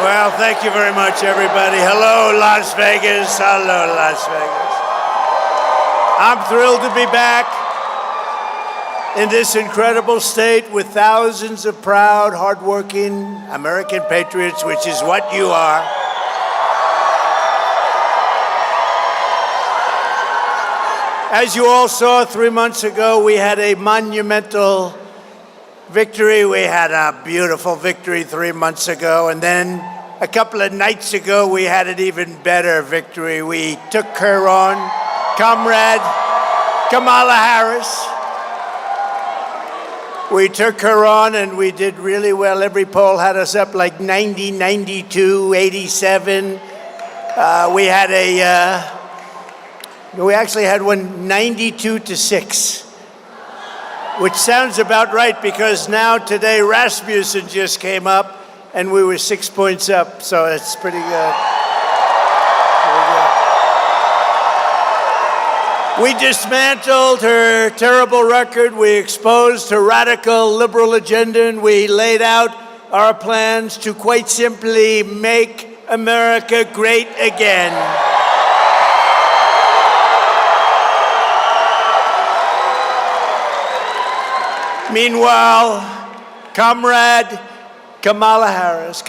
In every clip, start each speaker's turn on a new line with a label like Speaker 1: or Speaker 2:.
Speaker 1: Well, thank you very much, everybody. Hello, Las Vegas. Hello, Las Vegas. I'm thrilled to be back in this incredible state with thousands of proud, hardworking American patriots, which is what you are. As you all saw 3 months ago, we had a monumental victory. We had a beautiful victory 3 months ago, and then a couple of nights ago, we had an even better victory. We took her on, Comrade Kamala Harris. We took her on, and we did really well. Every poll had us up like 90, 92, 87. We actually had one 92-6. Which sounds about right, because now today Rasmussen just came up and we were 6 points up, so it's pretty good. We dismantled her terrible record, we exposed her radical liberal agenda, and we laid out our plans to quite simply make America great again. Meanwhile, Comrade Kamala Harris,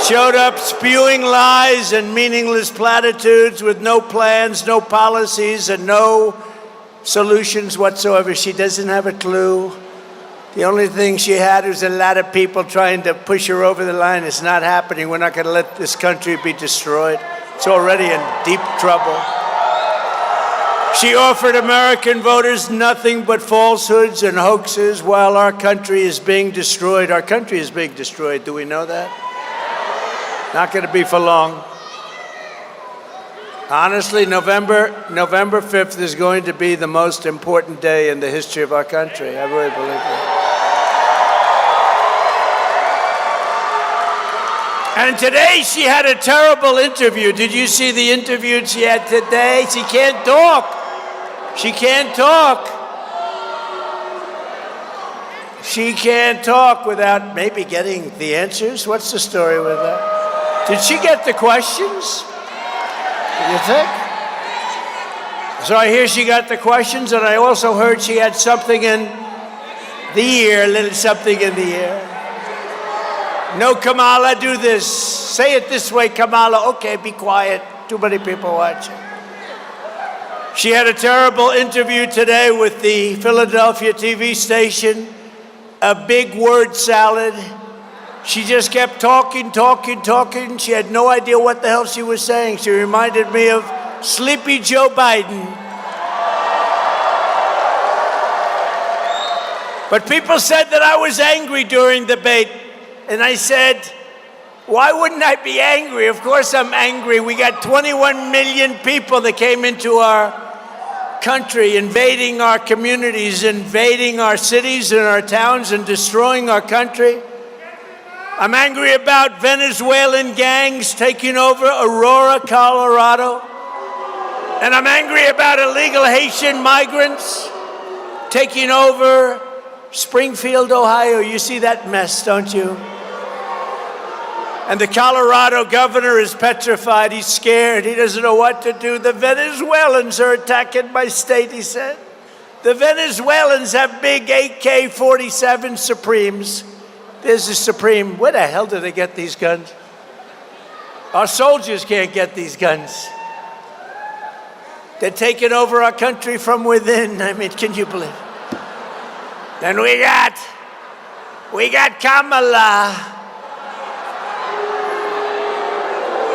Speaker 1: showed up spewing lies and meaningless platitudes with no plans, no policies, and no solutions whatsoever. She doesn't have a clue. The only thing she had was a lot of people trying to push her over the line. It's not happening. We're not going to let this country be destroyed. It's already in deep trouble. She offered American voters nothing but falsehoods and hoaxes while our country is being destroyed. Our country is being destroyed. Do we know that? Not going to be for long. Honestly, November 5th is going to be the most important day in the history of our country. I really believe that. And today she had a terrible interview. Did you see the interview she had today? She can't talk. She can't talk. She can't talk without maybe getting the answers. What's the story with that? Did she get the questions? You think? So I hear she got the questions, and I also heard she had something in the ear, a little something in the ear. No, Kamala, do this. Say it this way, Kamala. Okay, be quiet. Too many people watching. She had a terrible interview today with the Philadelphia TV station, a big word salad. She just kept talking. She had no idea what the hell she was saying. She reminded me of Sleepy Joe Biden. But people said that I was angry during the debate. And I said, why wouldn't I be angry? Of course I'm angry. We got 21 million people that came into our country, invading our communities, invading our cities and our towns, and destroying our country. I'm angry about Venezuelan gangs taking over Aurora, Colorado. And I'm angry about illegal Haitian migrants taking over Springfield, Ohio. You see that mess, don't you? And the Colorado governor is petrified. He's scared. He doesn't know what to do. The Venezuelans are attacking my state, he said. The Venezuelans have big AK-47 Supremes. There's a Supreme. Where the hell did they get these guns? Our soldiers can't get these guns. They're taking over our country from within. I mean, can you believe it? Then we got Kamala.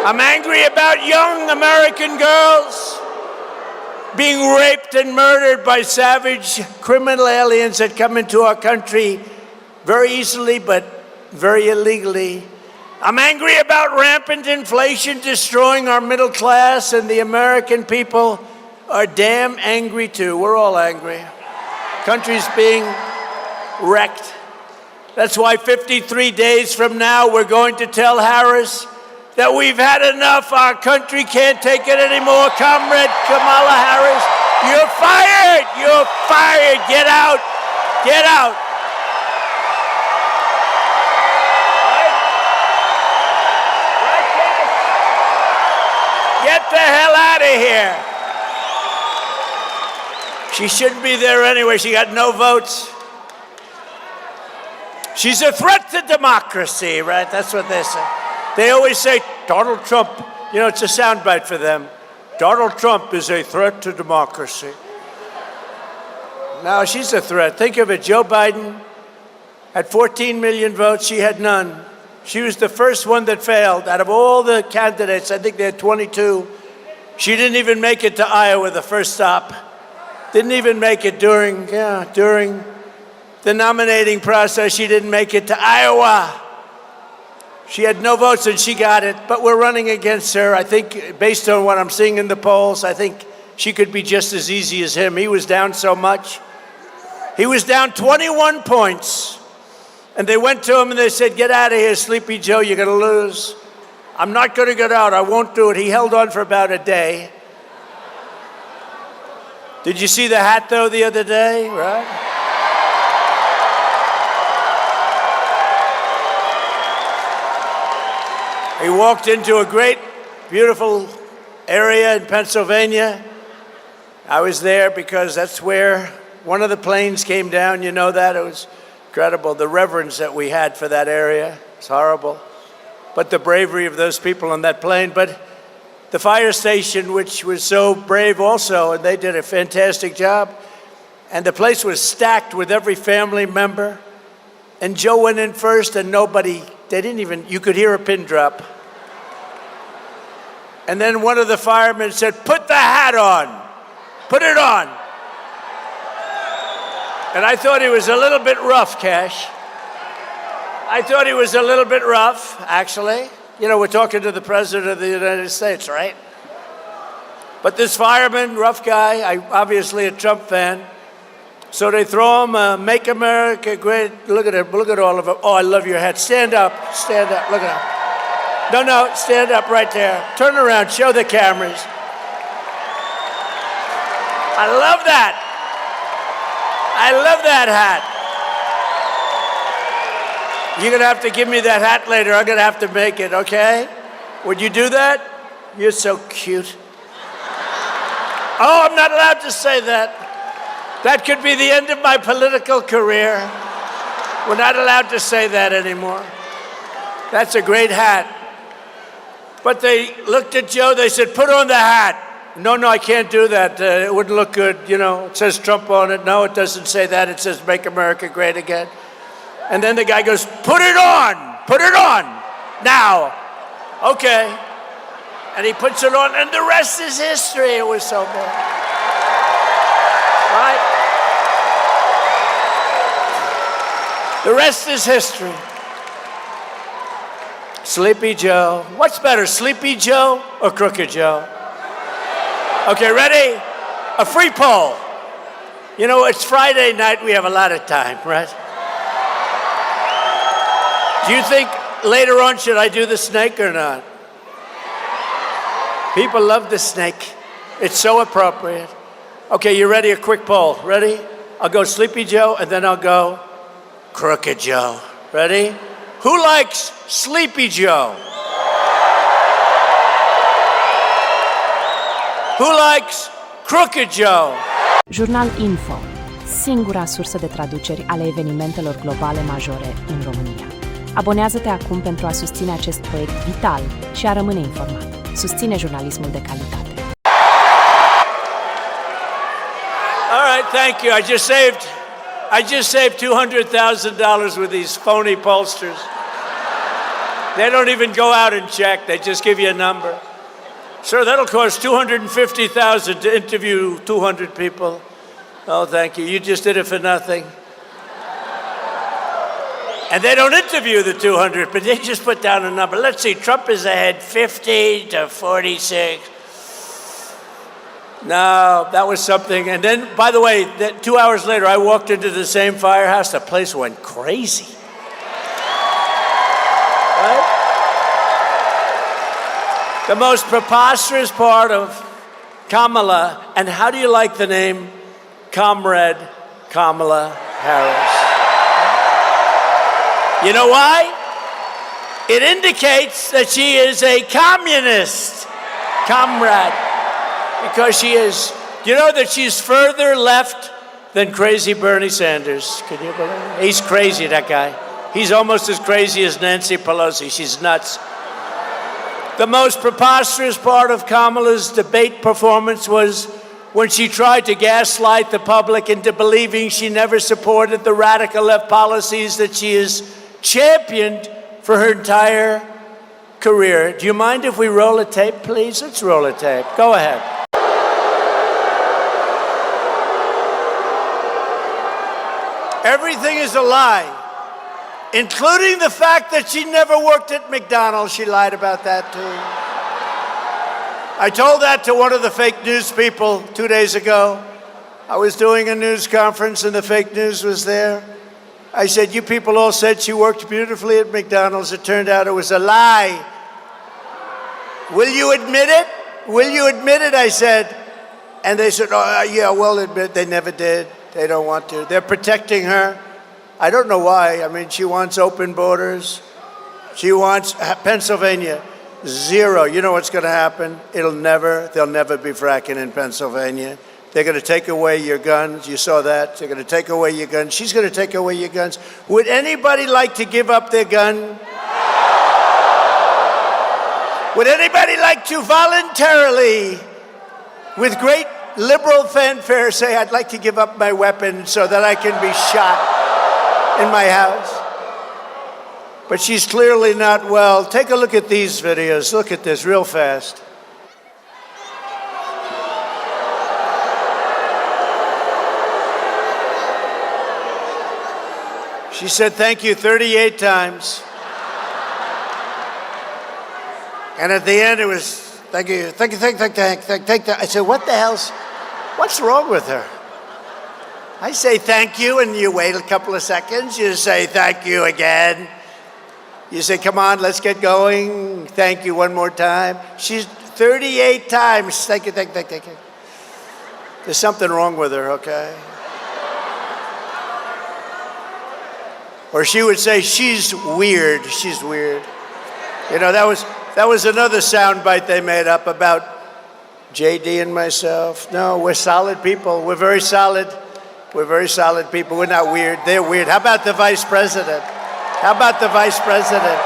Speaker 1: I'm angry about young American girls being raped and murdered by savage criminal aliens that come into our country very easily but very illegally. I'm angry about rampant inflation destroying our middle class, and the American people are damn angry too. We're all angry. Country's being wrecked. That's why 53 days from now, we're going to tell Harris that we've had enough. Our country can't take it anymore. Comrade Kamala Harris, you're fired. You're fired. Get out. Get out. the hell out of here. She shouldn't be there anyway. She got no votes. She's a threat to democracy, right? That's what they say. They always say, Donald Trump, you know, it's a soundbite for them. Donald Trump is a threat to democracy. Now, she's a threat. Think of it. Joe Biden had 14 million votes. She had none. She was the first one that failed. Out of all the candidates, I think they had 22. She didn't even make it to Iowa, the first stop. Didn't even make it during the nominating process. She didn't make it to Iowa. She had no votes and she got it, but we're running against her. I think based on what I'm seeing in the polls, I think she could be just as easy as him. He was down so much. He was down 21 points. And they went to him and they said, get out of here, Sleepy Joe, you're going to lose. I'm not going to get out, I won't do it. He held on for about a day. Did you see the hat, though, the other day, right? He walked into a great, beautiful area in Pennsylvania. I was there because that's where one of the planes came down. You know that? It was incredible. The reverence that we had for that area. It's horrible. But the bravery of those people on that plane. But the fire station, which was so brave also, and they did a fantastic job. And the place was stacked with every family member. And Joe went in first and nobody, they didn't even, you could hear a pin drop. And then one of the firemen said, put the hat on, put it on. And I thought he was a little bit rough, Cash. I thought he was a little bit rough, actually. You know, we're talking to the President of the United States, right? But this fireman, rough guy, obviously a Trump fan. So they throw him, Make America Great. Look at him, look at all of them. Oh, I love your hat. Stand up, look at him. No, stand up right there. Turn around, show the cameras. I love that. I love that hat. You're going to have to give me that hat later. I'm going to have to make it, okay? Would you do that? You're so cute. Oh, I'm not allowed to say that. That could be the end of my political career. We're not allowed to say that anymore. That's a great hat. But they looked at Joe, they said, put on the hat. No, I can't do that. It wouldn't look good, you know. It says Trump on it. No, it doesn't say that. It says Make America Great Again. And then the guy goes, put it on, now. Okay. And he puts it on, and the rest is history. It was so good. Right? The rest is history. Sleepy Joe. What's better, Sleepy Joe or Crooked Joe? Okay, ready? A free poll. You know, it's Friday night. We have a lot of time, right? Do you think later on should I do the snake or not? People love the snake. It's so appropriate. Okay, you ready? A quick poll. Ready? I'll go Sleepy Joe, and then I'll go Crooked Joe. Ready? Who likes Sleepy Joe? Who likes Crooked Joe?
Speaker 2: Jurnalinfo, singura sursă de traduceri ale evenimentelor globale majore în România. Abonează-te acum pentru a susține acest proiect vital și a rămâne informat. Susține jurnalismul de calitate.
Speaker 1: All right, thank you. I just saved $200,000 with these phony pollsters. They don't even go out and check. They just give you a number. Sir, that'll cost $250,000 to interview 200 people. Oh, thank you. You just did it for nothing. And they don't interview the 200, but they just put down a number. Let's see, Trump is ahead 50 to 46. No, that was something. And then, by the way, 2 hours later, I walked into the same firehouse. The place went crazy. Right? The most preposterous part of Kamala, and how do you like the name Comrade Kamala Harris? You know why? It indicates that she is a communist. comrade, because she is. You know that she's further left than crazy Bernie Sanders? Can you believe it? He's crazy, that guy. He's almost as crazy as Nancy Pelosi. She's nuts. The most preposterous part of Kamala's debate performance was when she tried to gaslight the public into believing she never supported the radical left policies that she has championed for her entire career. Do you mind if we roll a tape, please? Let's roll a tape. Go ahead. Everything is a lie, including the fact that she never worked at McDonald's. She lied about that, too. I told that to one of the fake news people 2 days ago. I was doing a news conference and the fake news was there. I said, you people all said she worked beautifully at McDonald's. It turned out it was a lie. Will you admit it? Will you admit it? I said. And they said, oh, yeah, we'll admit it. They never did. They don't want to. They're protecting her. I don't know why. I mean, she wants open borders. She wants Pennsylvania. Zero. You know what's going to happen? They'll never be fracking in Pennsylvania. They're going to take away your guns. You saw that. They're going to take away your guns. She's going to take away your guns. Would anybody like to give up their gun? Would anybody like to voluntarily, with great liberal fanfare, say, I'd like to give up my weapon so that I can be shot in my house? But she's clearly not well. Take a look at these videos. Look at this real fast. She said thank you 38 times. And at the end it was thank you, thank you, thank you. I said, what the hell's, what's wrong with her? I say thank you and you wait a couple of seconds. You say thank you again. You say, come on, let's get going. Thank you one more time. She's 38 times. Thank you, thank you, thank you. There's something wrong with her, okay? Or she would say, she's weird. She's weird. You know, that was another soundbite they made up about JD and myself. No, we're solid people. We're very solid. We're very solid people. We're not weird. They're weird. How about the vice president? How about the vice president?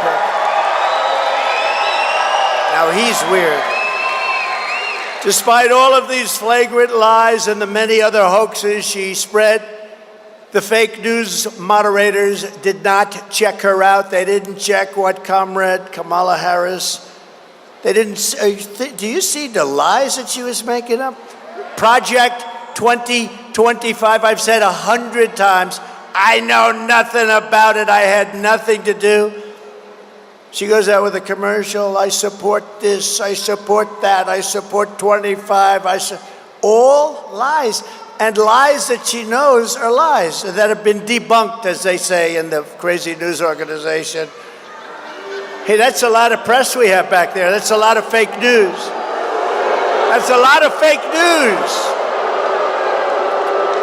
Speaker 1: Now he's weird. Despite all of these flagrant lies and the many other hoaxes she spread, the fake news moderators did not check her out. They didn't check what Comrade Kamala Harris, they didn't, do you see the lies that she was making up? Project 2025, I've said 100 times, I know nothing about it. I had nothing to do. She goes out with a commercial. I support this. I support that. I support 25. All lies. And lies that she knows are lies that have been debunked, as they say in the crazy news organization. Hey, that's a lot of press we have back there. That's a lot of fake news. That's a lot of fake news.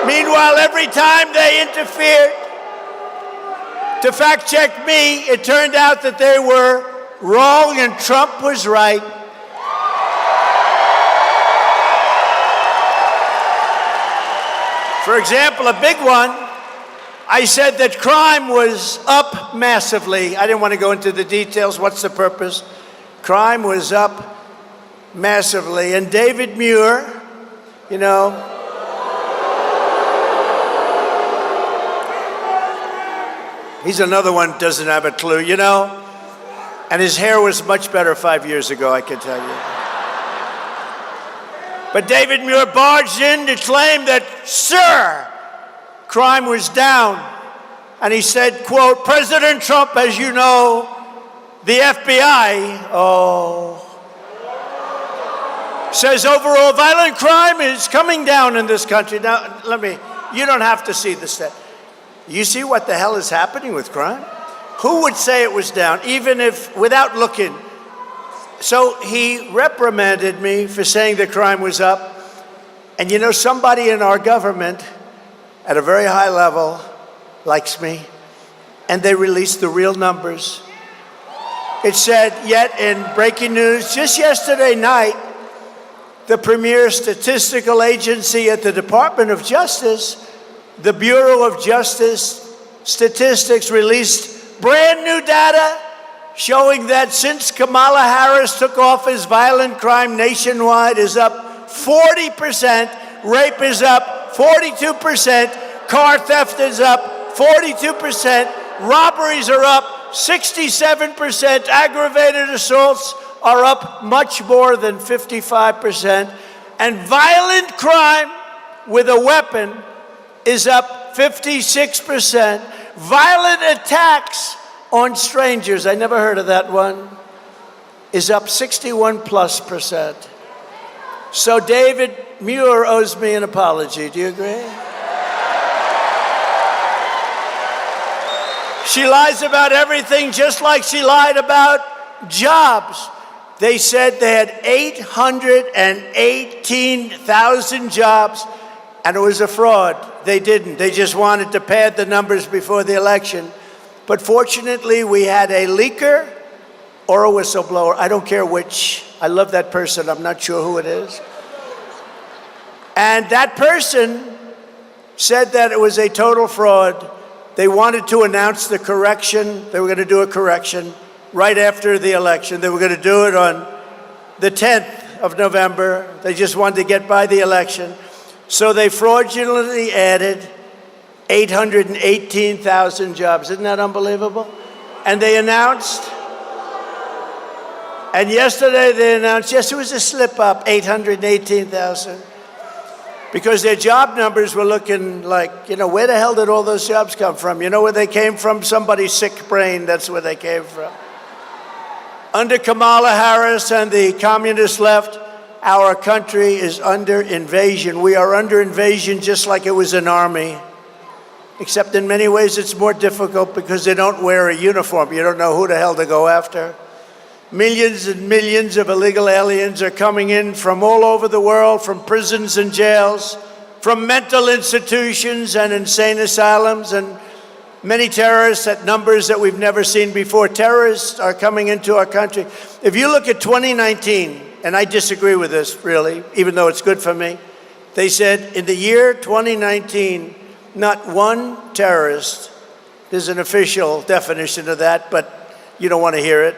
Speaker 1: Meanwhile, every time they interfered to fact check me, it turned out that they were wrong and Trump was right. For example, a big one, I said that crime was up massively. I didn't want to go into the details. What's the purpose? Crime was up massively. And David Muir, you know, he's another one doesn't have a clue, you know? And his hair was much better 5 years ago, I can tell you. But David Muir barged in to claim that, sir, crime was down. And he said, quote, President Trump, as you know, the FBI, says overall violent crime is coming down in this country. Now, you don't have to see this. You see what the hell is happening with crime? Who would say it was down, even if, without looking? So he reprimanded me for saying the crime was up. And you know, somebody in our government at a very high level likes me. And they released the real numbers. It said, yet in breaking news, just yesterday night, the premier statistical agency at the Department of Justice, the Bureau of Justice Statistics, released brand new data showing that since Kamala Harris took office, violent crime nationwide is up 40%, rape is up 42%, car theft is up 42%, robberies are up 67%, aggravated assaults are up much more than 55%, and violent crime with a weapon is up 56%. Violent attacks on strangers, I never heard of that one, is up 61+%. So David Muir owes me an apology. Do you agree? She lies about everything, just like she lied about jobs. They said they had 818,000 jobs, and it was a fraud. They didn't. They just wanted to pad the numbers before the election. But fortunately, we had a leaker or a whistleblower. I don't care which. I love that person. I'm not sure who it is. And that person said that it was a total fraud. They wanted to announce the correction. They were going to do a correction right after the election. They were going to do it on the 10th of November. They just wanted to get by the election. So they fraudulently added 818,000 jobs. Isn't that unbelievable? And they announced, and yesterday they announced, yes, it was a slip up, 818,000. Because their job numbers were looking like, where the hell did all those jobs come from? You know where they came from? Somebody's sick brain, that's where they came from. Under Kamala Harris and the communist left, our country is under invasion. We are under invasion just like it was an army. Except in many ways it's more difficult because they don't wear a uniform. You don't know who the hell to go after. Millions and millions of illegal aliens are coming in from all over the world, from prisons and jails, from mental institutions and insane asylums, and many terrorists at numbers that we've never seen before. Terrorists are coming into our country. If you look at 2019, and I disagree with this really, even though it's good for me, they said in the year 2019, not one terrorist, there's an official definition of that, but you don't want to hear it.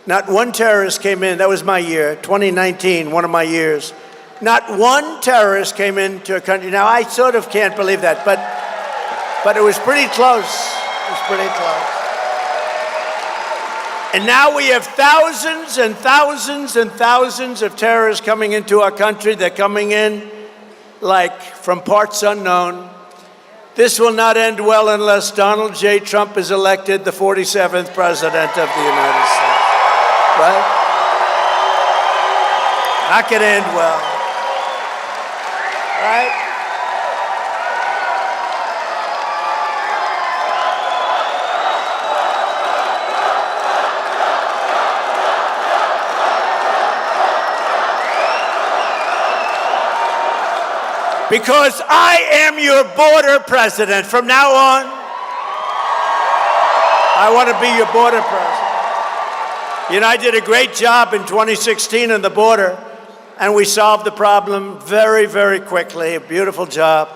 Speaker 1: Not one terrorist came in, that was my year, 2019, one of my years. Not one terrorist came into a country. Now, I sort of can't believe that, but it was pretty close. It was pretty close. And now we have thousands and thousands and thousands of terrorists coming into our country. They're coming in like from parts unknown. This will not end well unless Donald J. Trump is elected the 47th president of the United States. Right? Not going to end well. Right? Because I am your border president. From now on, I want to be your border president. I did a great job in 2016 on the border, and we solved the problem very, very quickly. A beautiful job.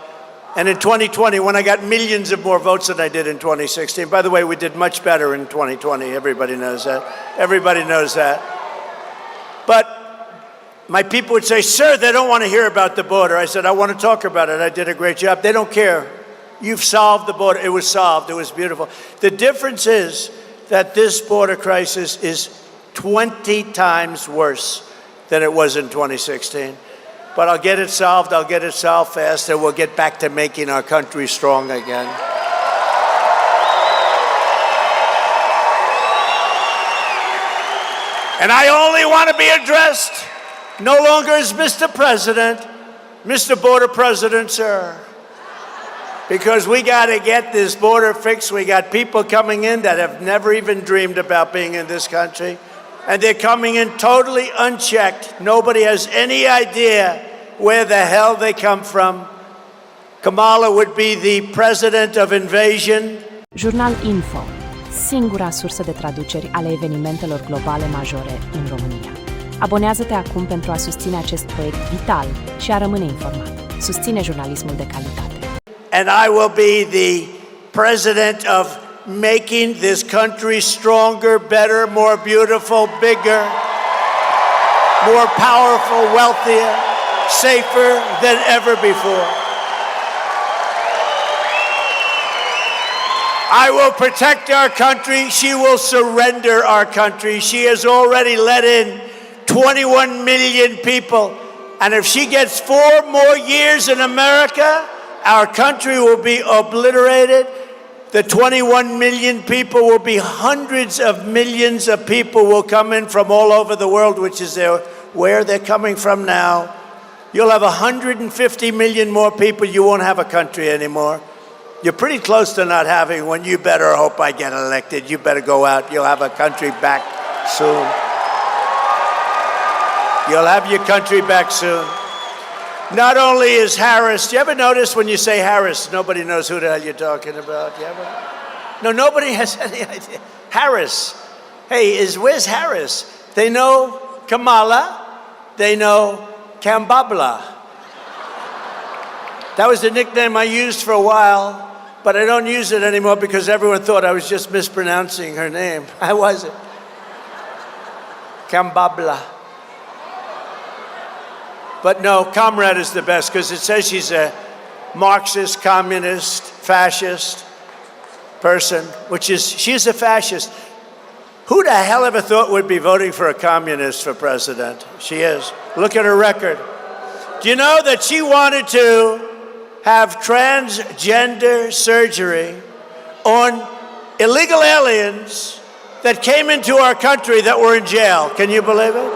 Speaker 1: And in 2020, when I got millions of more votes than I did in 2016, by the way, we did much better in 2020. Everybody knows that. Everybody knows that. But my people would say, sir, they don't want to hear about the border. I said, I want to talk about it. I did a great job. They don't care. You've solved the border. It was solved. It was beautiful. The difference is that this border crisis is 20 times worse than it was in 2016. But I'll get it solved fast, and we'll get back to making our country strong again. And I only want to be addressed no longer as Mr. President, Mr. Border President, sir. Because we got to get this border fixed. We got people coming in that have never even dreamed about being in this country. And they're coming in totally unchecked. Nobody has any idea where the hell they come from. Kamala would be the president of invasion.
Speaker 2: Jurnalinfo, singura sursă de traduceri ale evenimentelor globale majore în România. Abonează-te acum pentru a susține acest proiect vital și a rămâne informat. Susține jurnalismul de calitate.
Speaker 1: And I will be the president of making this country stronger, better, more beautiful, bigger, more powerful, wealthier, safer than ever before. I will protect our country. She will surrender our country. She has already let in 21 million people. And if she gets 4 more years in America, our country will be obliterated. The 21 million people will be hundreds of millions of people will come in from all over the world, which is where they're coming from now. You'll have 150 million more people. You won't have a country anymore. You're pretty close to not having one. You better hope I get elected. You better go out. You'll have a country back soon. You'll have your country back soon. Not only is Harris, do you ever notice when you say Harris, nobody knows who the hell you're talking about? You ever? No, nobody has any idea. Harris. Hey, where's Harris? They know Kamala. They know Kambabla. That was the nickname I used for a while, but I don't use it anymore because everyone thought I was just mispronouncing her name. I wasn't. Kambabla. But no, Comrade is the best because it says she's a Marxist, communist, fascist person, she's a fascist. Who the hell ever thought we'd be voting for a communist for president? She is. Look at her record. Do you know that she wanted to have transgender surgery on illegal aliens that came into our country that were in jail? Can you believe it?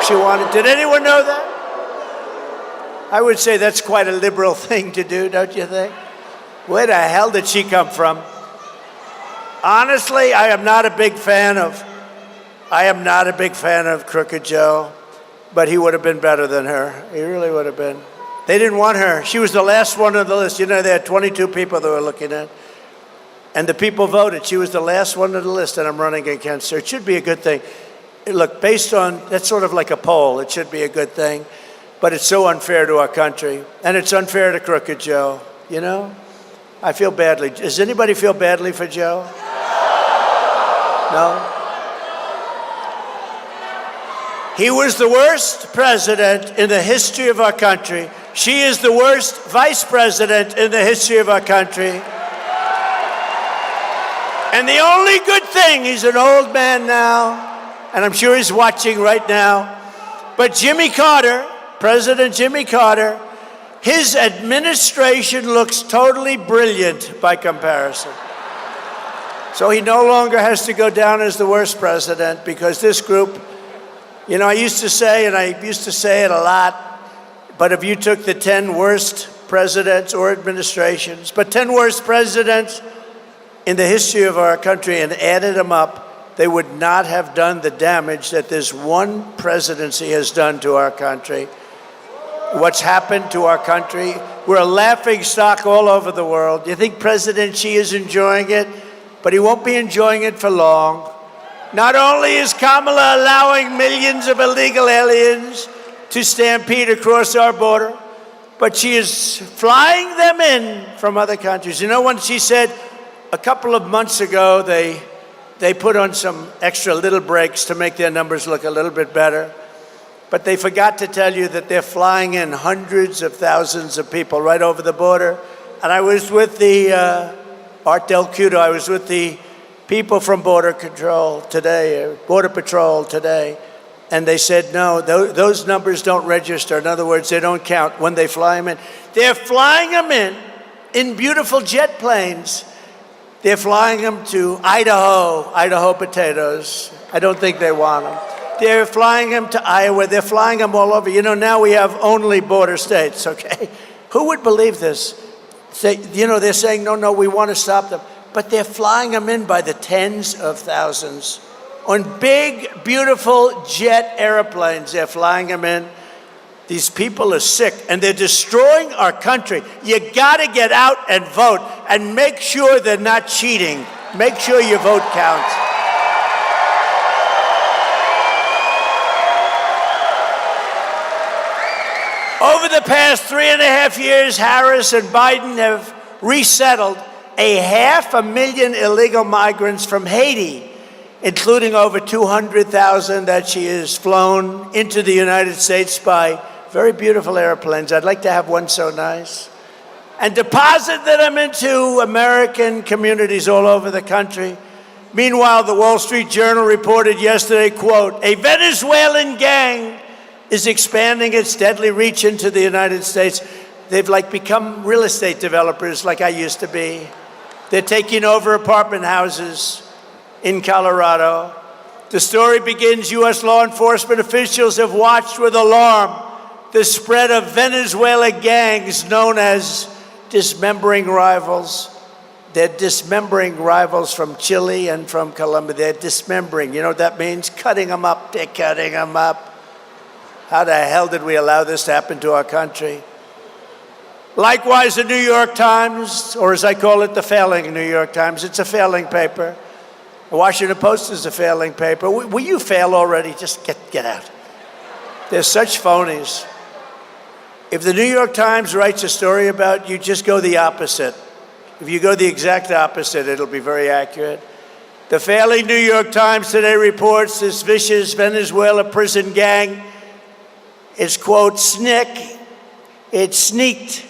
Speaker 1: She wanted. Did anyone know that? I would say that's quite a liberal thing to do, don't you think? Where the hell did she come from? Honestly, I am not a big fan of Crooked Joe, but he would have been better than her. He really would have been. They didn't want her. She was the last one on the list. You know, they had 22 people they were looking at. And the people voted. She was the last one on the list, and I'm running against her. It should be a good thing. Look, based on, that's sort of like a poll. It should be a good thing. But it's so unfair to our country. And it's unfair to Crooked Joe, you know? I feel badly. Does anybody feel badly for Joe? No? He was the worst president in the history of our country. She is the worst vice president in the history of our country. And the only good thing, he's an old man now, and I'm sure he's watching right now, but Jimmy Carter, President Jimmy Carter, his administration looks totally brilliant by comparison. So he no longer has to go down as the worst president because this group, you know, I used to say it a lot, but if you took the 10 worst presidents or administrations, but 10 worst presidents in the history of our country and added them up, they would not have done the damage that this one presidency has done to our country. What's happened to our country, we're a laughing stock all over the world. You think President Xi is enjoying it? But he won't be enjoying it for long. Not only is Kamala allowing millions of illegal aliens to stampede across our border, but she is flying them in from other countries. You know, when she said a couple of months ago, they put on some extra little brakes to make their numbers look a little bit better. But they forgot to tell you that they're flying in hundreds of thousands of people right over the border. And I was with the Art Del Cudo, I was with the people from Border Patrol today, and they said, no, those numbers don't register. In other words, they don't count when they fly them in. They're flying them in beautiful jet planes. They're flying them to Idaho potatoes. I don't think they want them. They're flying them to Iowa. They're flying them all over. You know, now we have only border states, okay? Who would believe this? They're saying, no, we want to stop them. But they're flying them in by the tens of thousands. On big, beautiful jet airplanes, they're flying them in. These people are sick, and they're destroying our country. You got to get out and vote, and make sure they're not cheating. Make sure your vote counts. Over the past 3.5 years, Harris and Biden have resettled 500,000 illegal migrants from Haiti, including over 200,000 that she has flown into the United States by very beautiful airplanes. I'd like to have one so nice. And deposited them into American communities all over the country. Meanwhile, the Wall Street Journal reported yesterday, quote, a Venezuelan gang is expanding its deadly reach into the United States. They've become real estate developers like I used to be. They're taking over apartment houses in Colorado. The story begins, U.S. law enforcement officials have watched with alarm the spread of Venezuela gangs known as dismembering rivals. They're dismembering rivals from Chile and from Colombia. They're dismembering. You know what that means? Cutting them up. They're cutting them up. How the hell did we allow this to happen to our country? Likewise, the New York Times, or as I call it, the failing New York Times. It's a failing paper. The Washington Post is a failing paper. Will you fail already? Just get out. They're such phonies. If the New York Times writes a story about you, just go the opposite. If you go the exact opposite, it'll be very accurate. The failing New York Times today reports this vicious Venezuela prison gang is, quote, it sneaked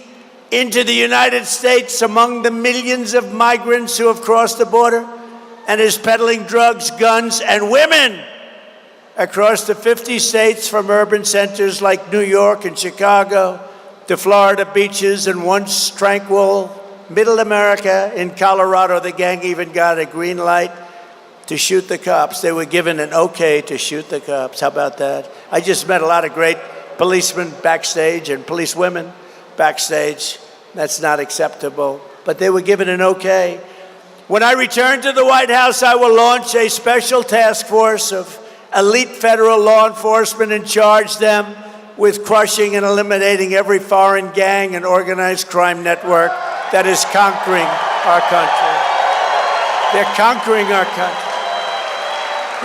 Speaker 1: into the United States among the millions of migrants who have crossed the border and is peddling drugs, guns, and women across the 50 states from urban centers like New York and Chicago to Florida beaches and once tranquil Middle America. In Colorado, the gang even got a green light to shoot the cops. They were given an okay to shoot the cops. How about that? I just met a lot of great policemen backstage and policewomen backstage. That's not acceptable. But they were given an okay. When I return to the White House, I will launch a special task force of elite federal law enforcement and charge them with crushing and eliminating every foreign gang and organized crime network that is conquering our country. They're conquering our country.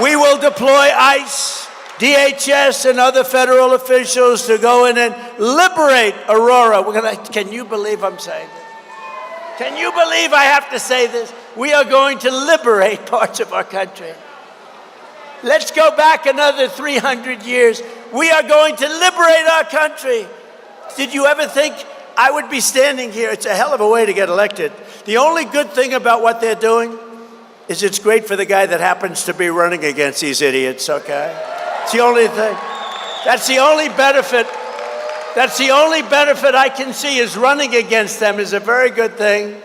Speaker 1: We will deploy ICE, DHS, and other federal officials to go in and liberate Aurora. Can you believe I'm saying this? Can you believe I have to say this? We are going to liberate parts of our country. Let's go back another 300 years. We are going to liberate our country. Did you ever think I would be standing here? It's a hell of a way to get elected. The only good thing about what they're doing is it's great for the guy that happens to be running against these idiots, okay? It's the only thing. That's the only benefit. That's the only benefit I can see is running against them is a very good thing.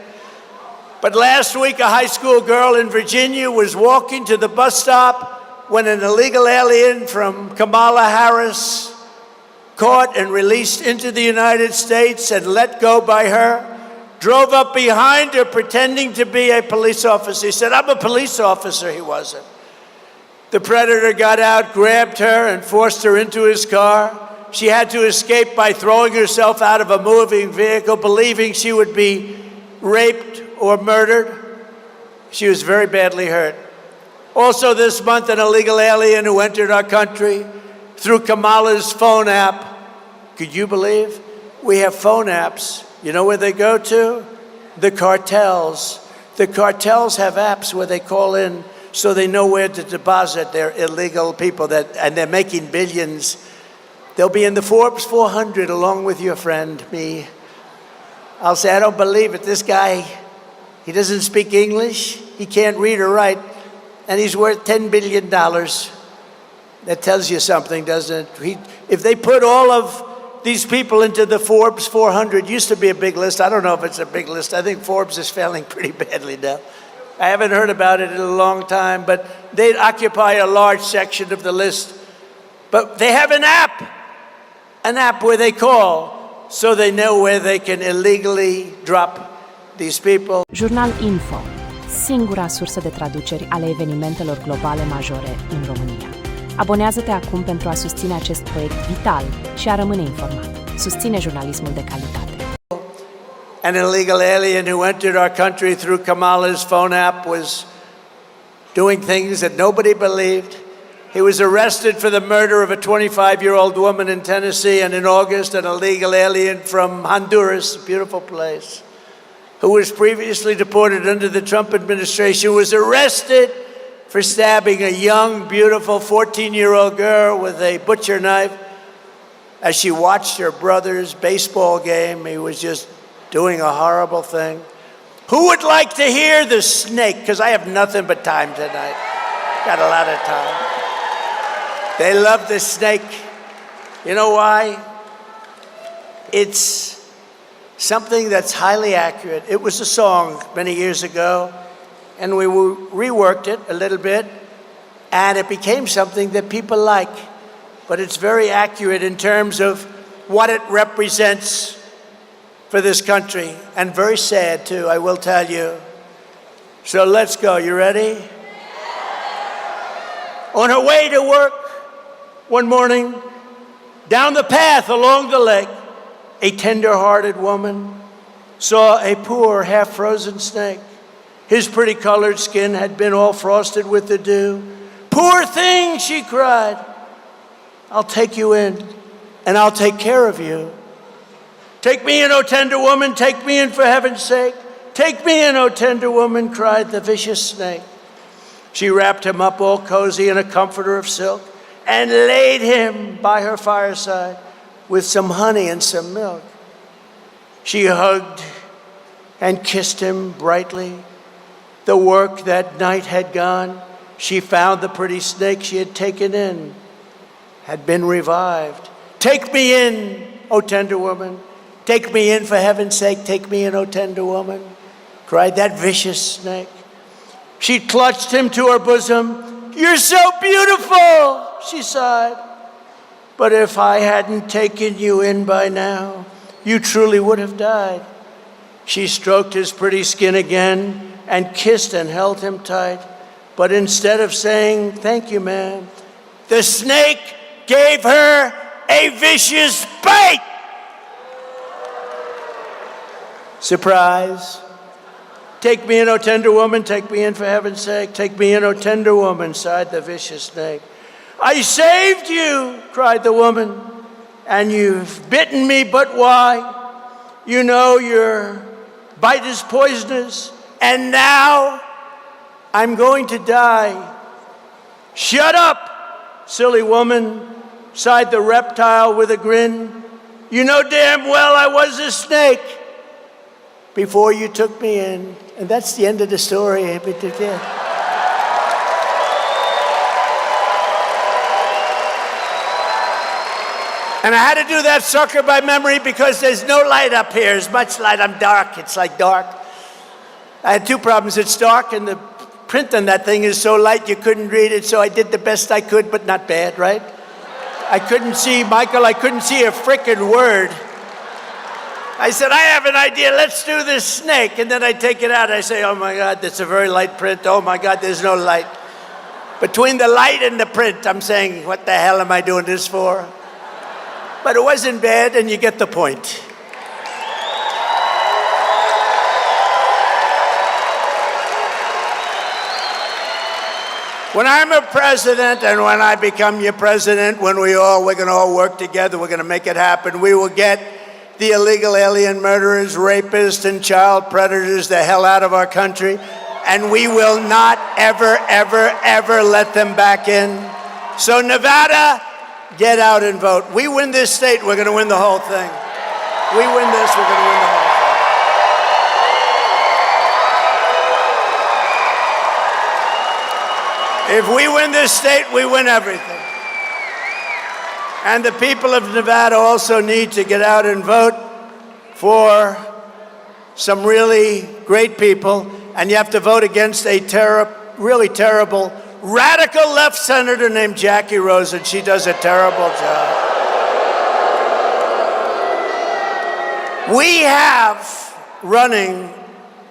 Speaker 1: But last week, a high school girl in Virginia was walking to the bus stop when an illegal alien from Kamala Harris, caught and released into the United States and let go by her, drove up behind her pretending to be a police officer. He said, I'm a police officer. He wasn't. The predator got out, grabbed her, and forced her into his car. She had to escape by throwing herself out of a moving vehicle, believing she would be raped or murdered. She was very badly hurt. Also this month, an illegal alien who entered our country through Kamala's phone app. Could you believe? We have phone apps. You know where they go to? The cartels. The cartels have apps where they call in so they know where to deposit their illegal people, and they're making billions. They'll be in the Forbes 400 along with your friend, me. I'll say, I don't believe it. This guy, he doesn't speak English. He can't read or write. And he's worth $10 billion. That tells you something, doesn't it? If they put all of these people into the Forbes 400, used to be a big list. I don't know if it's a big list. I think Forbes is failing pretty badly now. I haven't heard about it in a long time, but they'd occupy a large section of the list. But they have an app where they call, so they know where they can illegally drop these people.
Speaker 2: Jurnalinfo, singura sursă de traduceri ale evenimentelor globale majore în România. Abonează-te acum pentru a susține acest proiect vital și a rămâne informat. Susține jurnalismul de calitate.
Speaker 1: An illegal alien who entered our country through Kamala's phone app was doing things that nobody believed. He was arrested for the murder of a 25-year-old woman in Tennessee, and in August, an illegal alien from Honduras, a beautiful place, who was previously deported under the Trump administration, was arrested for stabbing a young, beautiful 14-year-old girl with a butcher knife as she watched her brother's baseball game. He was just doing a horrible thing. Who would like to hear the snake? Because I have nothing but time tonight. Got a lot of time. They love the snake. You know why? It's something that's highly accurate. It was a song many years ago, and we reworked it a little bit, and it became something that people like. But it's very accurate in terms of what it represents for this country, and very sad too, I will tell you. So let's go. You ready? On her way to work one morning, down the path along the lake, a tender-hearted woman saw a poor, half-frozen snake. His pretty colored skin had been all frosted with the dew. "Poor thing," she cried. "I'll take you in, and I'll take care of you." "Take me in, O tender woman, take me in for heaven's sake. Take me in, O tender woman," cried the vicious snake. She wrapped him up all cozy in a comforter of silk and laid him by her fireside with some honey and some milk. She hugged and kissed him brightly. The work that night had gone. She found the pretty snake she had taken in had been revived. "Take me in, O tender woman. Take me in for heaven's sake. Take me in, O tender woman," cried that vicious snake. She clutched him to her bosom. "You're so beautiful," she sighed. "But if I hadn't taken you in by now, you truly would have died." She stroked his pretty skin again and kissed and held him tight. But instead of saying, "Thank you, ma'am," the snake gave her a vicious bite. Surprise. "Take me in, O tender woman, take me in for heaven's sake. Take me in, O tender woman," sighed the vicious snake. "I saved you," cried the woman, "and you've bitten me, but why? You know your bite is poisonous, and now I'm going to die." "Shut up, silly woman," sighed the reptile with a grin. "You know damn well I was a snake before you took me in." And that's the end of the story. And I had to do that sucker by memory because there's no light up here. As much light, I'm dark. It's like dark. I had two problems. It's dark, and the print on that thing is so light you couldn't read it, so I did the best I could, but not bad, right? I couldn't see, Michael, I couldn't see a frickin' word. I said, "I have an idea, let's do this snake." And then I take it out, I say, "Oh my God, that's a very light print. Oh my God, there's no light." Between the light and the print, I'm saying, what the hell am I doing this for? But it wasn't bad, and you get the point. When I'm a president, and when I become your president, we're going to all work together, we're going to make it happen. We will get the illegal alien murderers, rapists, and child predators the hell out of our country, and we will not ever, ever, ever let them back in. So Nevada, get out and vote. We win this state, we're going to win the whole thing. We win this, we're going to win the whole thing. If we win this state, we win everything. And the people of Nevada also need to get out and vote for some really great people. And you have to vote against a really terrible, radical left senator named Jackie Rosen. She does a terrible job. We have running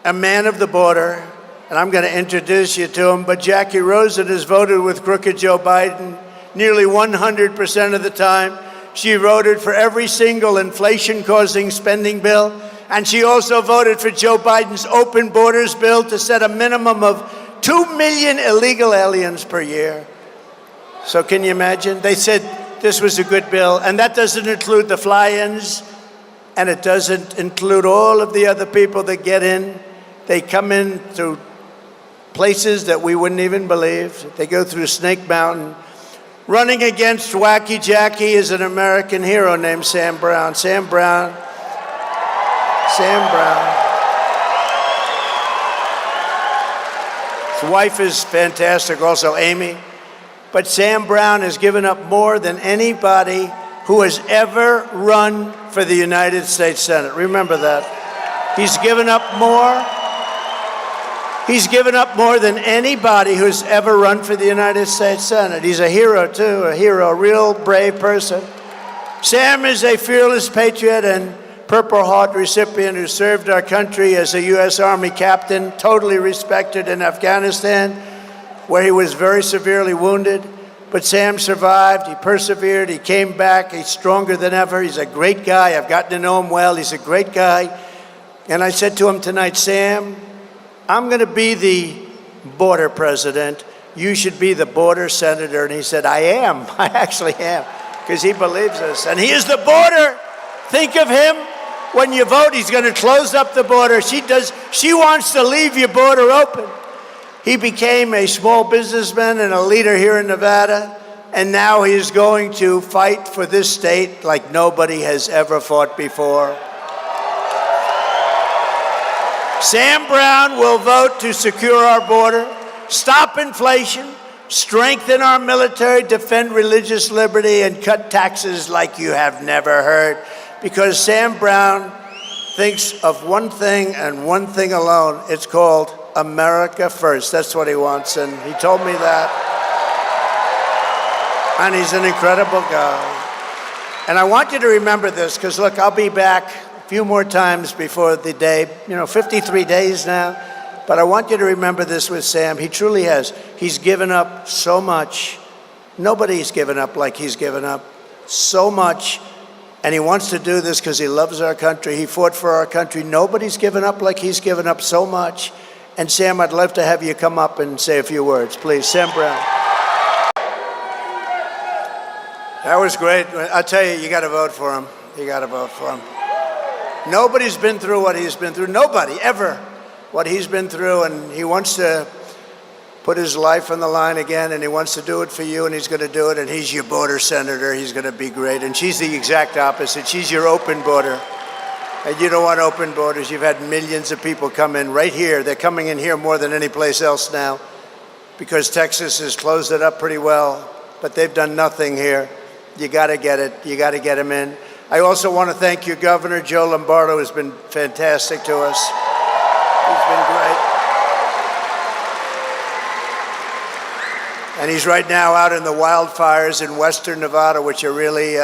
Speaker 1: a man of the border, and I'm going to introduce you to him, but Jackie Rosen has voted with crooked Joe Biden nearly 100% of the time. She voted for every single inflation-causing spending bill, and she also voted for Joe Biden's open borders bill to set a minimum of 2 million illegal aliens per year. So can you imagine? They said this was a good bill, and that doesn't include the fly-ins, and it doesn't include all of the other people that get in. They come in through places that we wouldn't even believe. They go through Snake Mountain. Running against Wacky Jackie is an American hero named Sam Brown. Sam Brown. His wife is fantastic, also Amy. But Sam Brown has given up more than anybody who has ever run for the United States Senate. Remember that. He's given up more. He's given up more than anybody who's ever run for the United States Senate. He's a hero, too, a real brave person. Sam is a fearless patriot and Purple Heart recipient who served our country as a U.S. Army captain, totally respected in Afghanistan, where he was very severely wounded. But Sam survived, he persevered, he came back, he's stronger than ever. He's a great guy. I've gotten to know him well. He's a great guy. And I said to him tonight, Sam, I'm going to be the border president. You should be the border senator. And he said, I am. I actually am, because he believes us. And he is the border. Think of him. When you vote, he's going to close up the border. She wants to leave your border open. He became a small businessman and a leader here in Nevada, and now he is going to fight for this state like nobody has ever fought before. Sam Brown will vote to secure our border, stop inflation, strengthen our military, defend religious liberty, and cut taxes like you have never heard. Because Sam Brown thinks of one thing and one thing alone. It's called America First. That's what he wants, and he told me that. And he's an incredible guy. And I want you to remember this, because look, I'll be back a few more times before the day, 53 days now. But I want you to remember this with Sam. He truly has. He's given up so much. Nobody's given up like he's given up so much. And he wants to do this because he loves our country. He fought for our country. Nobody's given up like he's given up so much. And Sam, I'd love to have you come up and say a few words, please. Sam Brown. That was great. I'll tell you, you got to vote for him. You got to vote for him. Nobody's been through what he's been through. Nobody, ever, what he's been through. And he wants to put his life on the line again, and he wants to do it for you, and he's going to do it, and he's your border senator. He's going to be great. And she's the exact opposite. She's your open border. And you don't want open borders. You've had millions of people come in right here. They're coming in here more than any place else now because Texas has closed it up pretty well, but they've done nothing here. You got to get it. You got to get them in. I also want to thank your governor, Joe Lombardo, who's been fantastic to us. He's been great. And he's right now out in the wildfires in western Nevada, which are really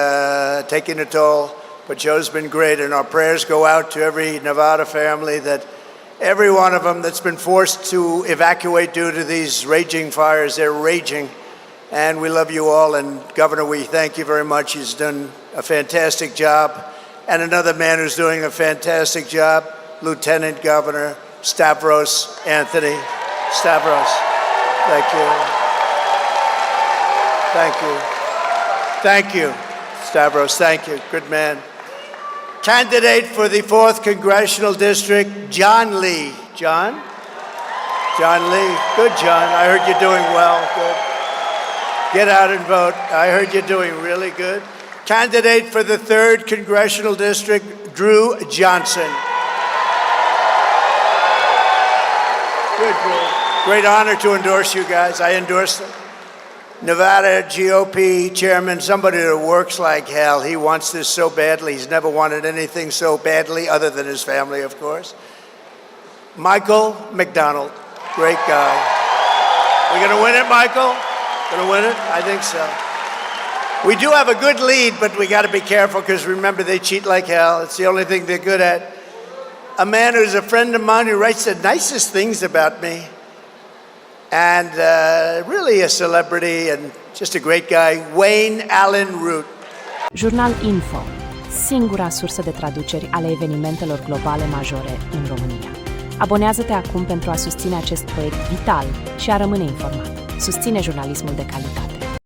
Speaker 1: taking a toll. But Joe's been great, and our prayers go out to every Nevada family, that every one of them that's been forced to evacuate due to these raging fires. They're raging. And we love you all. And Governor, we thank you very much. He's done a fantastic job. And another man who's doing a fantastic job, Lieutenant Governor Stavros Anthony. Stavros, thank you. Thank you. Thank you, Stavros. Thank you. Good man. Candidate for the 4th Congressional District, John Lee. John Lee. Good, John. I heard you're doing well. Good. Get out and vote. I heard you're doing really good. Candidate for the 3rd Congressional District, Drew Johnson. Good, Drew. Great honor to endorse you guys. I endorse them. Nevada GOP chairman, somebody that works like hell. He wants this so badly. He's never wanted anything so badly, other than his family, of course. Michael McDonald, great guy. We gonna win it, Michael? Gonna win it? I think so. We do have a good lead, but we gotta be careful, because remember, they cheat like hell. It's the only thing they're good at. A man who's a friend of mine who writes the nicest things about me. And really a celebrity and just a great guy, Wayne Allen Root.
Speaker 2: Jurnalinfo, singura sursă de traduceri ale evenimentelor globale majore în România. Abonează-te acum pentru a susține acest proiect vital și a rămâne informat. Susține jurnalismul de calitate.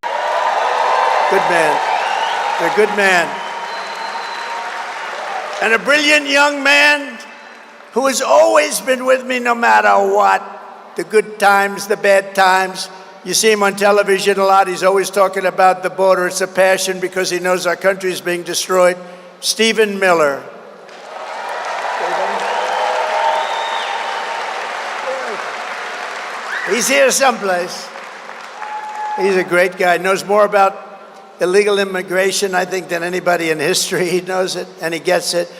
Speaker 1: Good man. A good man. And a brilliant young man who has always been with me no matter what. The good times, the bad times. You see him on television a lot. He's always talking about the border. It's a passion because he knows our country is being destroyed. Stephen Miller. He's here someplace. He's a great guy. Knows more about illegal immigration, I think, than anybody in history. He knows it, and he gets it.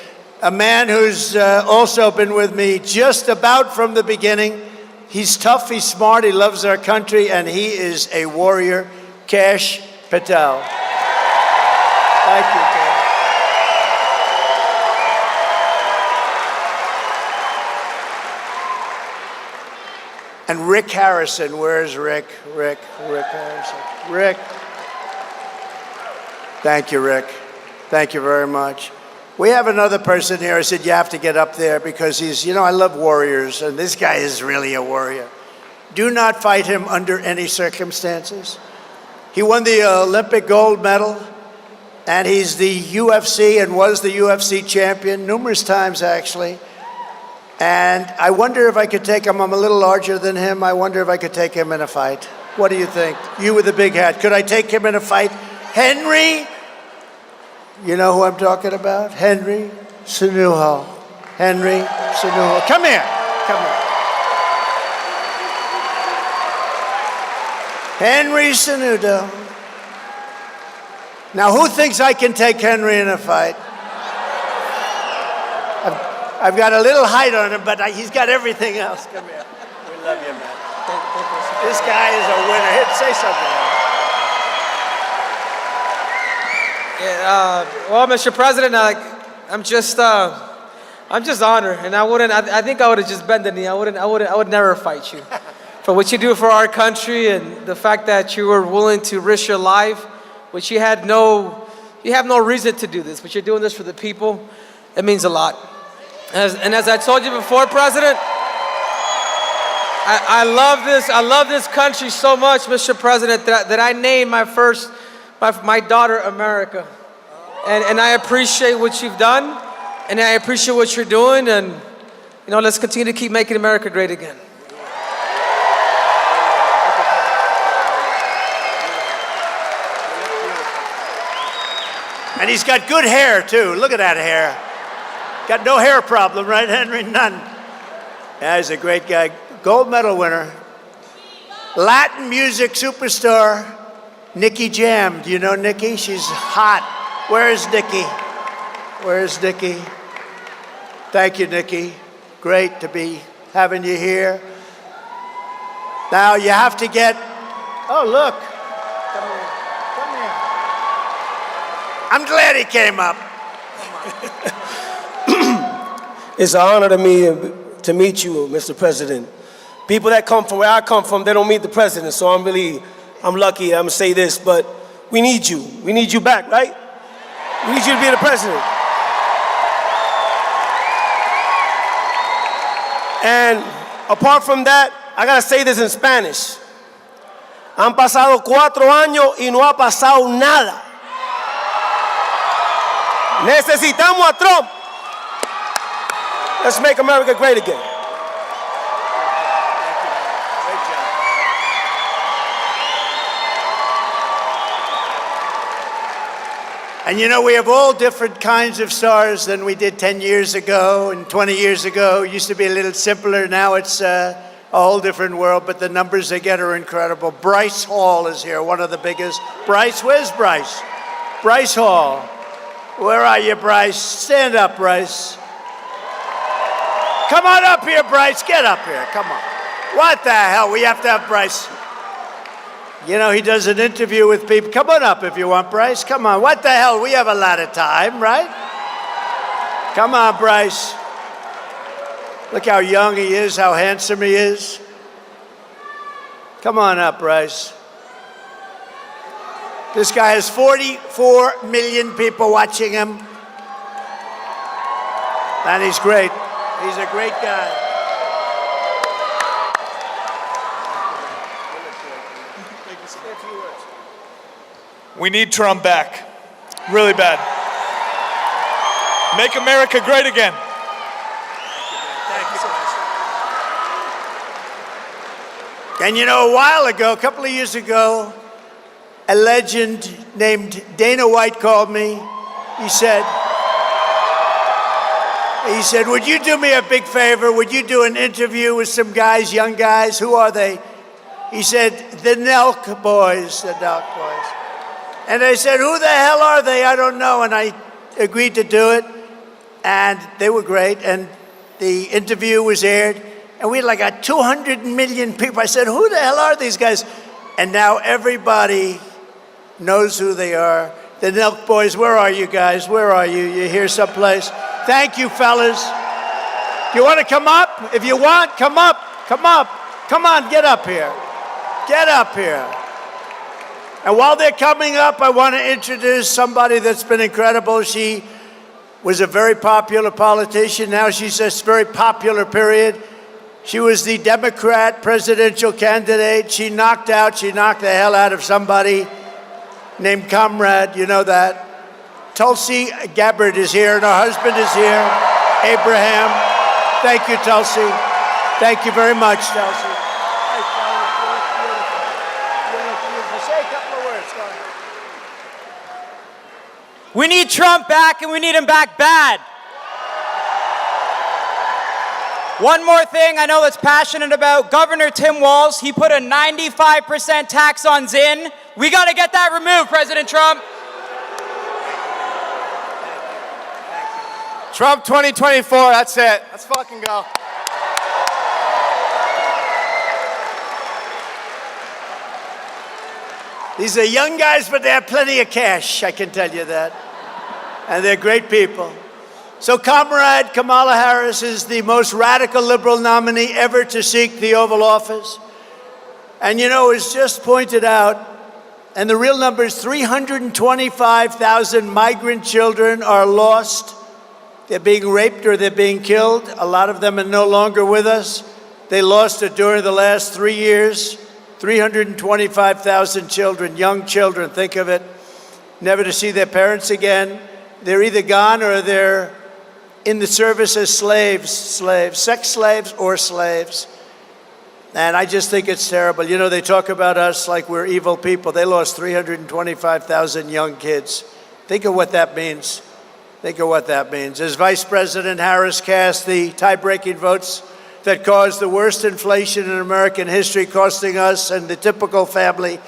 Speaker 1: A man who's also been with me just about from the beginning. He's tough, he's smart, he loves our country, and he is a warrior, Kash Patel. Thank you, Kash. And Rick Harrison, where's Rick? Rick Harrison. Rick. Thank you, Rick. Thank you very much. We have another person here. I said, you have to get up there because he's, I love warriors, and this guy is really a warrior. Do not fight him under any circumstances. He won the Olympic gold medal, and he's the UFC and was the UFC champion numerous times, actually. And I wonder if I could take him. I'm a little larger than him. I wonder if I could take him in a fight. What do you think? You with the big hat. Could I take him in a fight? Henry, you know who I'm talking about? Henry Cenuno. Henry Cenuno. Come here. Come here. Henry Cenuno. Now, who thinks I can take Henry in a fight? I've got a little height on him, but he's got everything else. Come here. We love you, man. This guy is a winner. Here, say something.
Speaker 3: Yeah, well, Mr. President, I'm just honored, and I think I would have just bent the knee. I would never fight you for what you do for our country and the fact that you were willing to risk your life, which you have no reason to do this, but you're doing this for the people. It means a lot. As I told you before, President, I love this country so much, Mr. President, that I named my daughter America. And I appreciate what you've done, and I appreciate what you're doing, and let's continue to keep making America great again.
Speaker 1: And he's got good hair, too. Look at that hair. Got no hair problem, right, Henry? None. Yeah, he's a great guy. Gold medal winner. Latin music superstar, Nicky Jam. Do you know Nicky? She's hot. Where's Nicky? Where's Nicky? Thank you, Nicky. Great to be having you here. Now you have to get, oh, look. Come here. Come here. I'm glad he came up.
Speaker 4: It's an honor to me to meet you, Mr. President. People that come from where I come from, they don't meet the president, so I'm lucky. I'm gonna say this, but we need you. We need you back, right? We need you to be the president. And apart from that, I gotta say this in Spanish. Han pasado 4 años y no ha pasado nada. Necesitamos a Trump. Let's make America great again.
Speaker 1: And we have all different kinds of stars than we did 10 years ago and 20 years ago. It used to be a little simpler. Now it's a whole different world, but the numbers they get are incredible. Bryce Hall is here, one of the biggest. Bryce, where's Bryce? Bryce Hall. Where are you, Bryce? Stand up, Bryce. Come on up here, Bryce. Get up here. Come on. What the hell? We have to have Bryce. He does an interview with people. Come on up if you want, Bryce. Come on. What the hell? We have a lot of time, right? Come on, Bryce. Look how young he is, how handsome he is. Come on up, Bryce. This guy has 44 million people watching him. And he's great. He's a great guy.
Speaker 5: We need Trump back. Really bad. Make America great again.
Speaker 1: And you know, a while ago, a couple of years ago, a legend named Dana White called me. He said, would you do me a big favor? Would you do an interview with some guys, young guys? Who are they? He said, the Nelk boys, the Nelk boys. And I said, who the hell are they? I don't know. And I agreed to do it. And they were great. And the interview was aired. And we had like 200 million people. I said, who the hell are these guys? And now everybody knows who they are. The Nelk boys, where are you guys? Where are you? You're here someplace. Thank you, fellas. You want to come up? If you want, come up. Come up. Come on, get up here. Get up here. And while they're coming up, I want to introduce somebody that's been incredible. She was a very popular politician. Now she's this very popular period. She was the Democrat presidential candidate. She knocked the hell out of somebody named Comrade, you know that. Tulsi Gabbard is here, and her husband is here, Abraham. Thank you, Tulsi. Thank you very much, Tulsi. Hey, fellas, you look beautiful. You look beautiful. Say a couple of words, go ahead.
Speaker 6: We need Trump back, and we need him back bad. One more thing I know that's passionate about, Governor Tim Walz, he put a 95% tax on Zinn. We got to get that removed, President Trump.
Speaker 7: Trump 2024, that's it. Let's fucking go.
Speaker 1: These are young guys, but they have plenty of cash, I can tell you that. And they're great people. So Comrade Kamala Harris is the most radical liberal nominee ever to seek the Oval Office. And you know, it's just pointed out, and the real number is 325,000 migrant children are lost. They're being raped or they're being killed. A lot of them are no longer with us. They lost it during the last 3 years. 325,000 children, young children, think of it, never to see their parents again. They're either gone or they're in the service as slaves, sex slaves or slaves. And I just think it's terrible. You know, they talk about us like we're evil people. They lost 325,000 young kids. Think of what that means. Think of what that means. As Vice President Harris cast the tie-breaking votes that caused the worst inflation in American history, costing us and the typical family,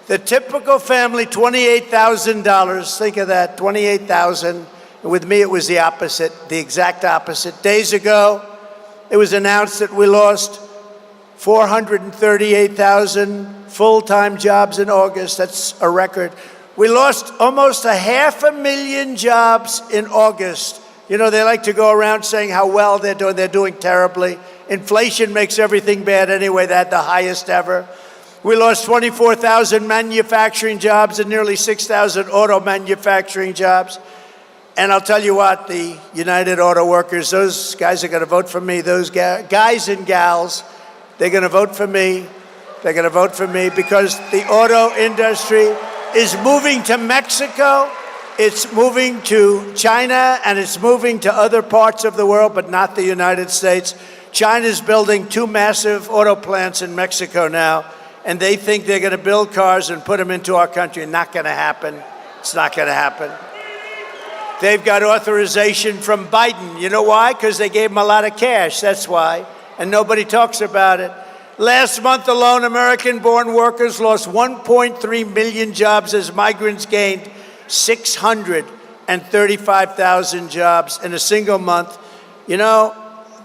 Speaker 1: $28,000. Think of that, $28,000. With me, it was the opposite, the exact opposite. Days ago, it was announced that we lost 438,000 full-time jobs in August. That's a record. We lost almost 500,000 jobs in August. You know, they like to go around saying how well they're doing. They're doing terribly. Inflation makes everything bad anyway. They had the highest ever. We lost 24,000 manufacturing jobs and nearly 6,000 auto manufacturing jobs. And I'll tell you what, the United Auto Workers, those guys are going to vote for me. Those guys and gals, they're going to vote for me. They're going to vote for me because the auto industry is moving to Mexico. It's moving to China, and it's moving to other parts of the world, but not the United States. China's building 2 massive auto plants in Mexico now, and they think they're going to build cars and put them into our country. Not going to happen. It's not going to happen. They've got authorization from Biden. You know why? Because they gave him a lot of cash. That's why. And nobody talks about it. Last month alone, American-born workers lost 1.3 million jobs as migrants gained 635,000 jobs in a single month. You know,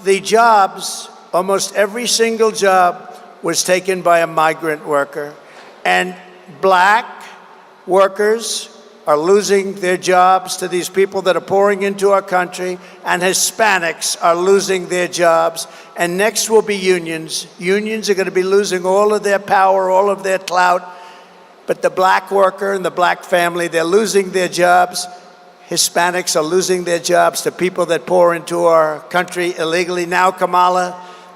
Speaker 1: the jobs, almost every single job was taken by a migrant worker. And black workers are losing their jobs to these people that are pouring into our country, and Hispanics are losing their jobs. And next will be unions. Unions are going to be losing all of their power, all of their clout. But the black worker and the black family, they're losing their jobs. Hispanics are losing their jobs to people that pour into our country illegally. Now Kamala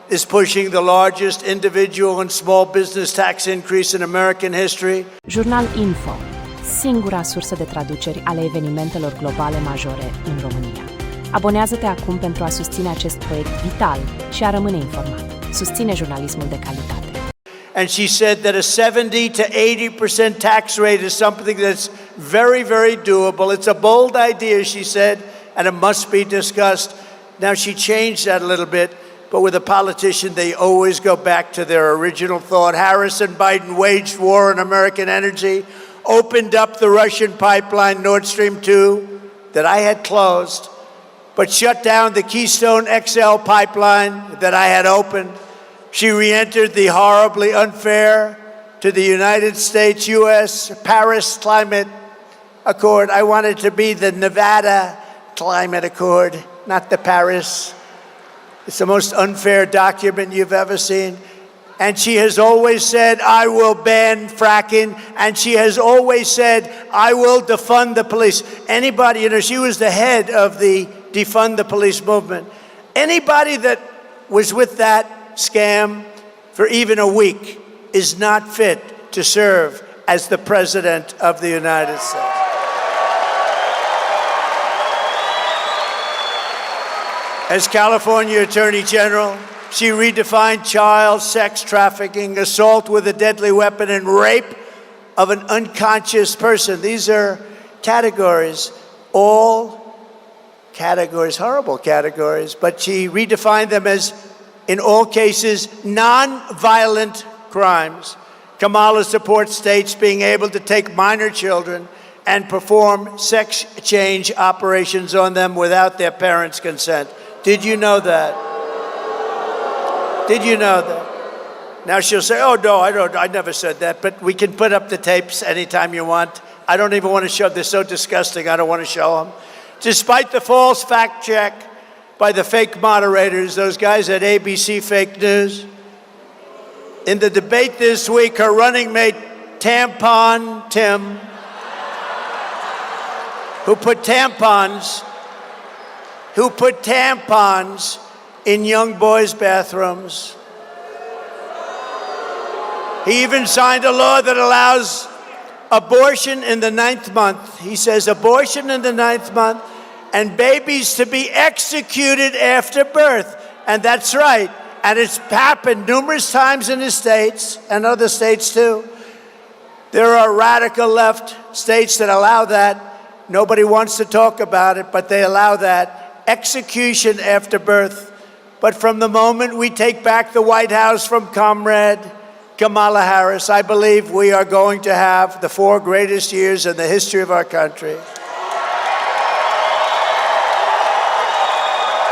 Speaker 1: is pushing the largest individual and small business tax increase in American history.
Speaker 2: Jurnalinfo. singura sursă de traduceri ale evenimentelor globale majore în România. Abonează-te acum pentru a susține acest proiect vital și a rămâne informat. Susține jurnalismul de calitate.
Speaker 1: And she said that a 70 to 80% tax rate is something that's very, very doable. It's a bold idea, she said, and it must be discussed. Now, she changed that a little bit, but with a politician, they always go back to their original thought. Harris and Biden waged war on American energy, opened up the Russian pipeline, Nord Stream 2, that I had closed, but shut down the Keystone XL pipeline that I had opened. She re-entered the horribly unfair to the United States, U.S. Paris Climate Accord. I want it to be the Nevada Climate Accord, not the Paris. It's the most unfair document you've ever seen. And she has always said, I will ban fracking. And she has always said, I will defund the police. Anybody, she was the head of the defund the police movement. Anybody that was with that scam for even a week is not fit to serve as the President of the United States. As California Attorney General, she redefined child sex trafficking, assault with a deadly weapon, and rape of an unconscious person. These are categories, all categories, horrible categories, but she redefined them as, in all cases, non-violent crimes. Kamala supports states being able to take minor children and perform sex change operations on them without their parents' consent. Did you know that? Did you know that? Now she'll say, oh, no, I never said that, but we can put up the tapes anytime you want. I don't even want to show them. They're so disgusting, I don't want to show them. Despite the false fact check by the fake moderators, those guys at ABC Fake News, in the debate this week, her running mate, Tampon Tim, who put tampons in young boys' bathrooms. He even signed a law that allows abortion in the 9th month. He says abortion in the 9th month and babies to be executed after birth. And that's right. And it's happened numerous times in the states and other states too. There are radical left states that allow that. Nobody wants to talk about it, but they allow that. Execution after birth. But from the moment we take back the White House from Comrade Kamala Harris, I believe we are going to have the 4 greatest years in the history of our country.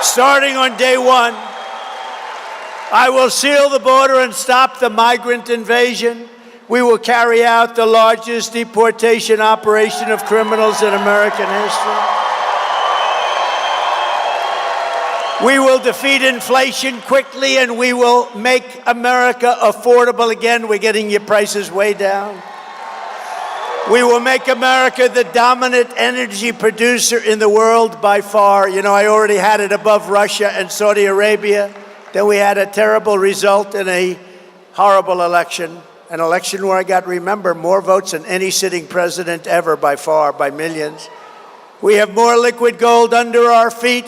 Speaker 1: Starting on day 1, I will seal the border and stop the migrant invasion. We will carry out the largest deportation operation of criminals in American history. We will defeat inflation quickly and we will make America affordable again. We're getting your prices way down. We will make America the dominant energy producer in the world by far. I already had it above Russia and Saudi Arabia. Then we had a terrible result in a horrible election. An election where I got, remember, more votes than any sitting president ever by far, by millions. We have more liquid gold under our feet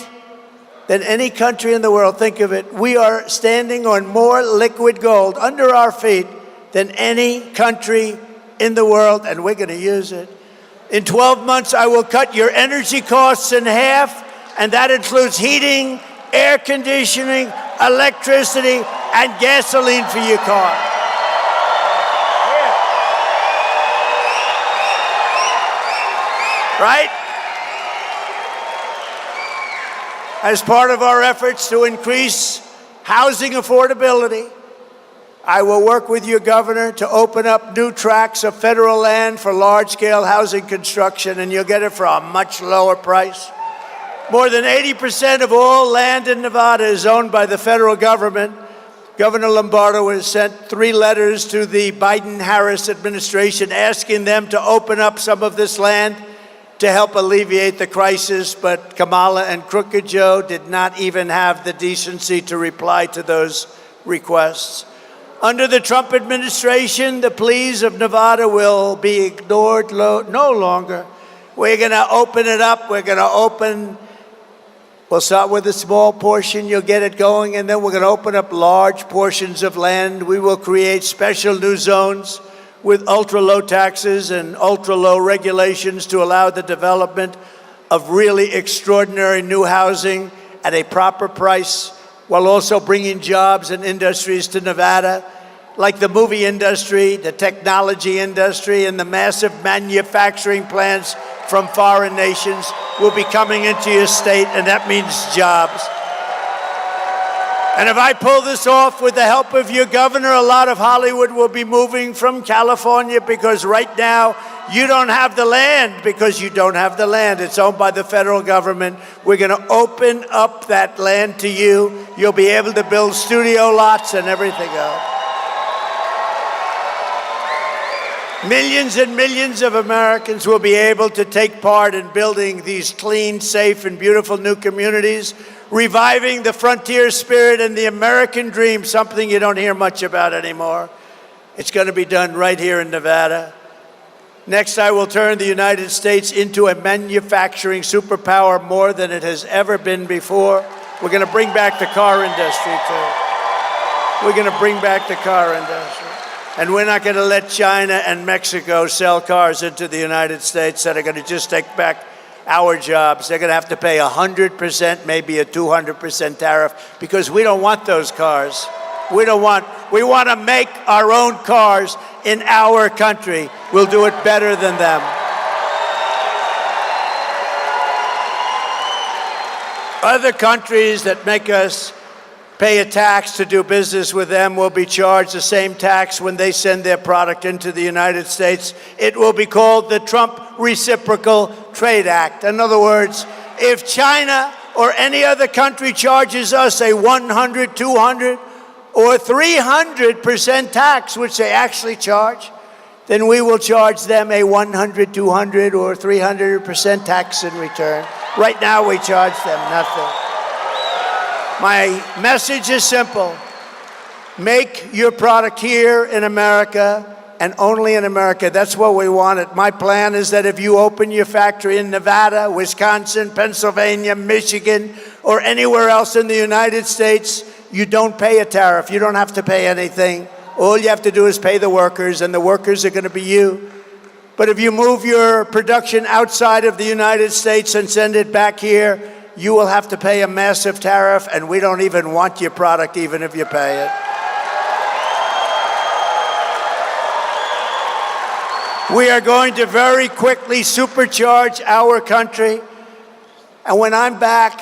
Speaker 1: than any country in the world. Think of it. We are standing on more liquid gold under our feet than any country in the world, and we're going to use it. In 12 months, I will cut your energy costs in half, and that includes heating, air conditioning, electricity, and gasoline for your car. Right? As part of our efforts to increase housing affordability, I will work with your governor to open up new tracts of federal land for large-scale housing construction, and you'll get it for a much lower price. More than 80% of all land in Nevada is owned by the federal government. Governor Lombardo has sent 3 letters to the Biden-Harris administration asking them to open up some of this land to help alleviate the crisis, but Kamala and Crooked Joe did not even have the decency to reply to those requests. Under the Trump administration, the pleas of Nevada will be ignored no longer. We're going to open it up. We'll start with a small portion. You'll get it going, and then we're going to open up large portions of land. We will create special new zones with ultra-low taxes and ultra-low regulations to allow the development of really extraordinary new housing at a proper price, while also bringing jobs and industries to Nevada, like the movie industry, the technology industry, and the massive manufacturing plants from foreign nations will be coming into your state, and that means jobs. And if I pull this off with the help of your governor, a lot of Hollywood will be moving from California, because right now you don't have the land, because you don't have the land. It's owned by the federal government. We're going to open up that land to you. You'll be able to build studio lots and everything else. Millions and millions of Americans will be able to take part in building these clean, safe, and beautiful new communities, reviving the frontier spirit and the American dream, something you don't hear much about anymore. It's going to be done right here in Nevada. Next, I will turn the United States into a manufacturing superpower more than it has ever been before. We're going to bring back the car industry, too. We're going to bring back the car industry. And we're not going to let China and Mexico sell cars into the United States that are going to just take back our jobs. They're going to have to pay 100%, maybe a 200% tariff, because we don't want those cars. We want to make our own cars in our country. We'll do it better than them. Other countries that make us pay a tax to do business with them will be charged the same tax when they send their product into the United States. It will be called the Trump Reciprocal Trade Act. In other words, if China or any other country charges us a 100, 200, or 300% tax, which they actually charge, then we will charge them a 100, 200, or 300% tax in return. Right now, we charge them nothing. My message is simple. Make your product here in America and only in America. That's what we want. My plan is that if you open your factory in Nevada, Wisconsin, Pennsylvania, Michigan, or anywhere else in the United States, you don't pay a tariff. You don't have to pay anything. All you have to do is pay the workers, and the workers are going to be you. But if you move your production outside of the United States and send it back here, you will have to pay a massive tariff, and we don't even want your product even if you pay it. We are going to very quickly supercharge our country, and when I'm back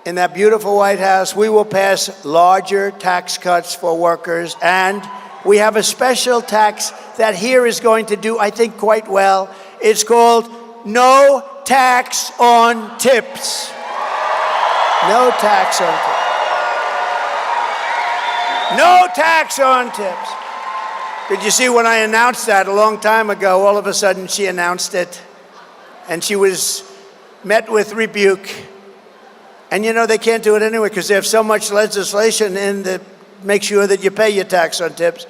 Speaker 1: in that beautiful White House, we will pass larger tax cuts for workers, and we have a special tax that here is going to do, I think, quite well. It's called no tax on tips. No tax on tips. No tax on tips. Did you see when I announced that a long time ago, all of a sudden she announced it, and she was met with rebuke. And you know, they can't do it anyway because they have so much legislation in that makes sure that you pay your tax on tips.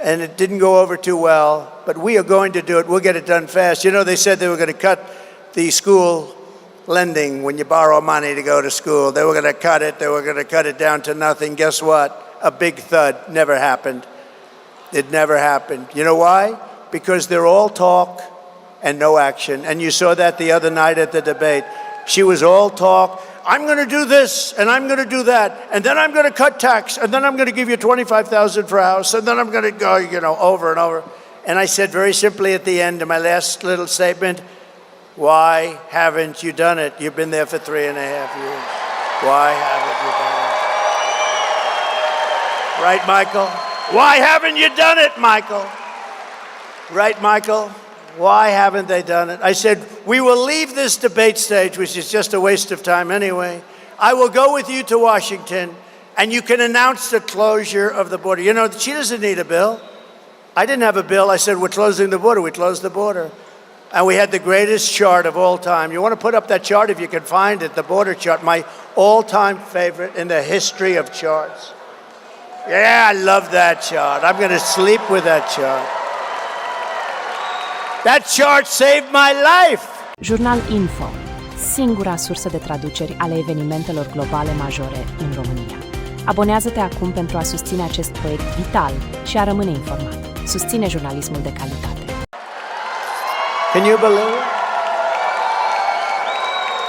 Speaker 1: And it didn't go over too well, but we are going to do it. We'll get it done fast. You know, they said they were going to cut the school lending when you borrow money to go to school. They were going to cut it. They were going to cut it down to nothing. Guess what? A big thud. Never happened. It never happened. You know why? Because they're all talk and no action. And you saw that the other night at the debate. She was all talk. I'm going to do this, and I'm going to do that, and then I'm going to cut tax, and then I'm going to give you $25,000 for a house, and then I'm going to go, you know, over and over. And I said very simply at the end of my last little statement, why haven't you done it? You've been there for 3.5 years. Why haven't you done it? Right, Michael? Why haven't you done it, Michael? Right, Michael? Why haven't they done it? I said, we will leave this debate stage, which is just a waste of time anyway. I will go with you to Washington, and you can announce the closure of the border. You know, she doesn't need a bill. I didn't have a bill. I said, we're closing the border. We closed the border. And we had the greatest chart of all time. You want to put up that chart if you can find it, the border chart, my all-time favorite in the history of charts. Yeah, I love that chart. I'm going to sleep with that chart. That chart saved my life.
Speaker 2: Jurnalinfo, singura sursă de traduceri ale evenimentelor globale majore în România. Abonează-te acum pentru a susține acest proiect vital și a rămâne informat. Susține jurnalismul de calitate.
Speaker 1: Can you believe it?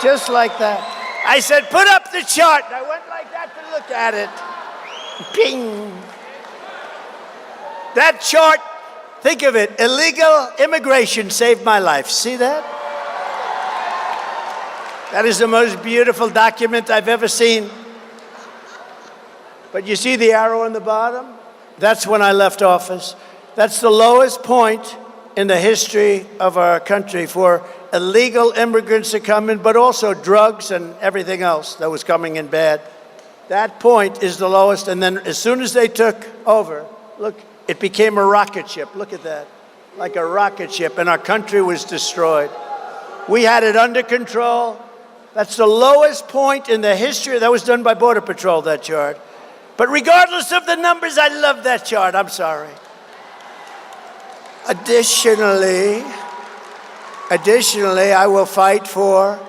Speaker 1: Just like that. I said, put up the chart. And I went like that to look at it. Ping. That chart, think of it. Illegal immigration saved my life. See that? That is the most beautiful document I've ever seen. But you see the arrow on the bottom? That's when I left office. That's the lowest point in the history of our country for illegal immigrants to come in, but also drugs and everything else that was coming in bad. That point is the lowest, and then as soon as they took over, look, it became a rocket ship. Look at that, like a rocket ship, and our country was destroyed. We had it under control. That's the lowest point in the history. That was done by Border Patrol, that chart. But regardless of the numbers, I love that chart. I'm sorry. Additionally, I will fight for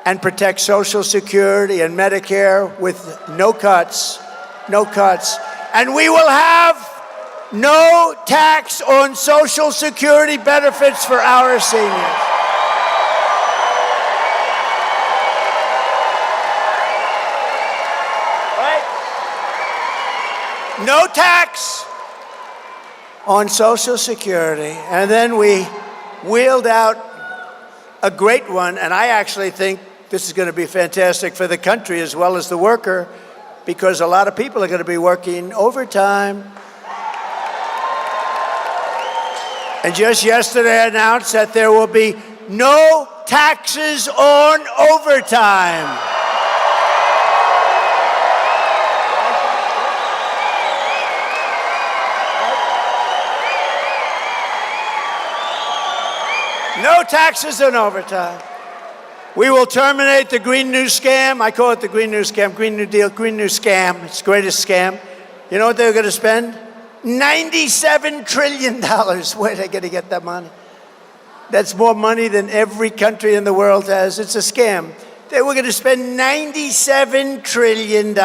Speaker 1: and protect Social Security and Medicare with no cuts. And we will have no tax on Social Security benefits for our seniors. Right? No tax on Social Security. And then we wheeled out a great one, and I actually think this is going to be fantastic for the country as well as the worker, because a lot of people are going to be working overtime. And just yesterday I announced that there will be no taxes on overtime. No taxes on overtime. We will terminate the Green New Scam. I call it the Green New Scam, Green New Deal, Green New Scam. It's the greatest scam. You know what they were going to spend? $97 trillion. Where are they going to get that money? That's more money than every country in the world has. It's a scam. They were going to spend $97 trillion.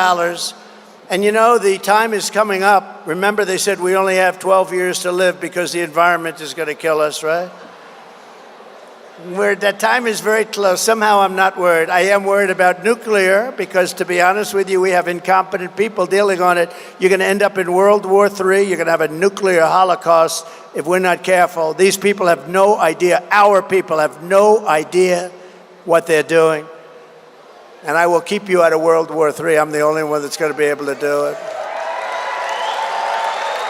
Speaker 1: And you know, the time is coming up. Remember, they said we only have 12 years to live because the environment is going to kill us, right? That time is very close. Somehow I'm not worried. I am worried about nuclear because, to be honest with you, we have incompetent people dealing on it. You're going to end up in World War III. You're going to have a nuclear holocaust if we're not careful. These people have no idea. Our people have no idea what they're doing. And I will keep you out of World War III. I'm the only one that's going to be able to do it.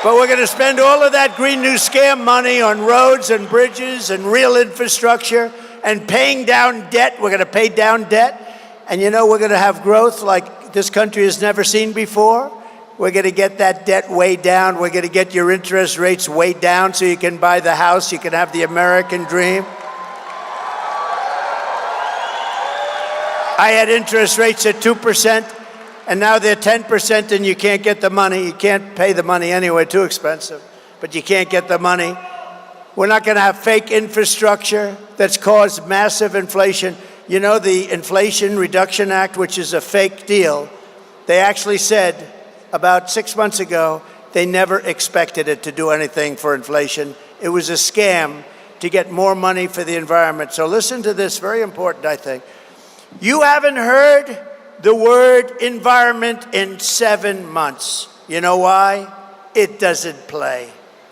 Speaker 1: But we're going to spend all of that Green New Scam money on roads and bridges and real infrastructure and paying down debt. We're going to pay down debt. And you know, we're going to have growth like this country has never seen before. We're going to get that debt way down. We're going to get your interest rates way down so you can buy the house. You can have the American dream. I had interest rates at 2%. And now they're 10% and you can't get the money. You can't pay the money anyway, too expensive. But you can't get the money. We're not going to have fake infrastructure that's caused massive inflation. You know, the Inflation Reduction Act, which is a fake deal, they actually said about 6 months ago they never expected it to do anything for inflation. It was a scam to get more money for the environment. So listen to this, very important, I think. You haven't heard the word environment in 7 months. You know why? It doesn't play.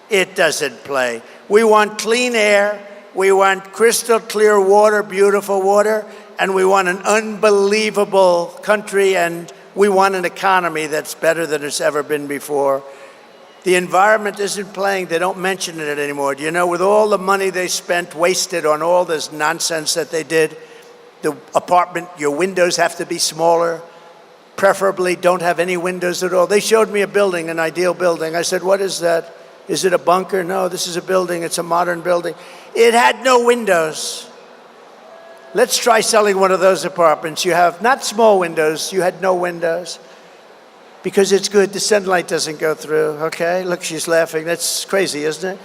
Speaker 1: It doesn't play. We want clean air, we want crystal clear water, beautiful water, and we want an unbelievable country, and we want an economy that's better than it's ever been before. The environment isn't playing. They don't mention it anymore. Do you know, with all the money they spent, wasted on all this nonsense that they did, the apartment, your windows have to be smaller, preferably don't have any windows at all. They showed me a building, an ideal building. I said, what is that? Is it a bunker? No, this is a building. It's a modern building. It had no windows. Let's try selling one of those apartments. You have not small windows, you had no windows. because it's good. The sunlight doesn't go through, okay? Look, she's laughing. That's crazy, isn't it?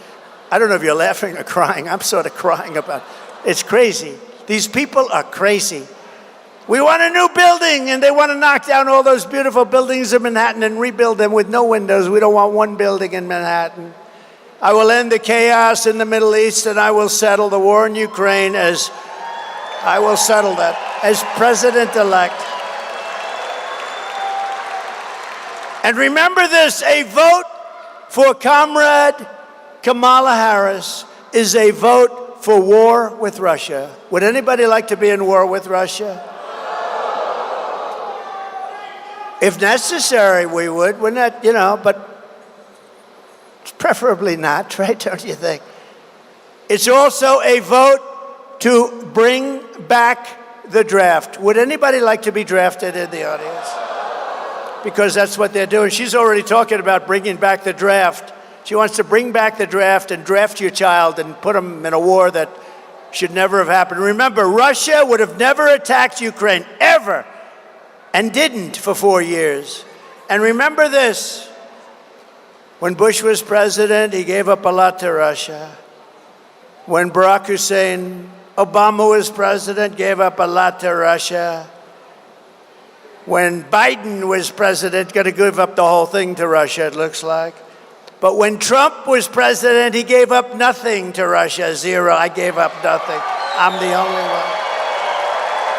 Speaker 1: I don't know if you're laughing or crying. I'm sort of crying about it. It's crazy. These people are crazy. We want a new building, and they want to knock down all those beautiful buildings in Manhattan and rebuild them with no windows. We don't want one building in Manhattan. I will end the chaos in the Middle East, and I will settle the war in Ukraine as president-elect. And remember this, a vote for Comrade Kamala Harris is a vote for war with Russia. Would anybody like to be in war with Russia? If necessary, we would. We're not, but preferably not, right? Don't you think? It's also a vote to bring back the draft. Would anybody like to be drafted in the audience? Because that's what they're doing. She's already talking about bringing back the draft. She wants to bring back the draft and draft your child and put them in a war that should never have happened. Remember, Russia would have never attacked Ukraine, ever, and didn't for 4 years. And remember this, when Bush was president, he gave up a lot to Russia. When Barack Hussein Obama was president, gave up a lot to Russia. When Biden was president, going to give up the whole thing to Russia, it looks like. But when Trump was president, he gave up nothing to Russia, zero. I gave up nothing. I'm the only one.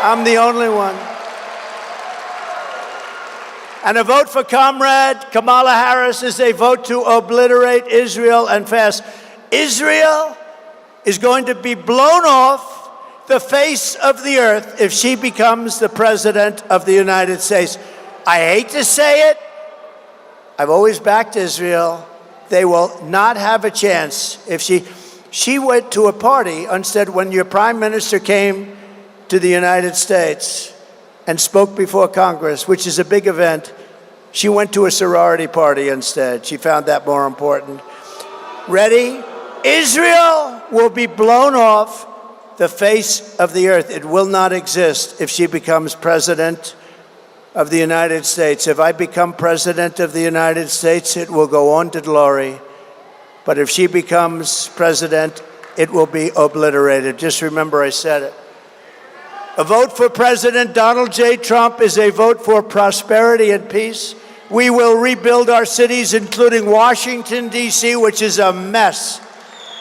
Speaker 1: I'm the only one. And a vote for Comrade Kamala Harris is a vote to obliterate Israel and fast. Israel is going to be blown off the face of the earth if she becomes the president of the United States. I hate to say it. I've always backed Israel. They will not have a chance if she went to a party instead when your prime minister came to the United States and spoke before Congress, which is a big event. She went to a sorority party instead. She found that more important. Ready? Israel will be blown off the face of the earth. It will not exist if she becomes president of the United States. If I become president of the United States, it will go on to glory. But if she becomes president, it will be obliterated. Just remember I said it. A vote for President Donald J. Trump is a vote for prosperity and peace. We will rebuild our cities, including Washington, D.C., which is a mess,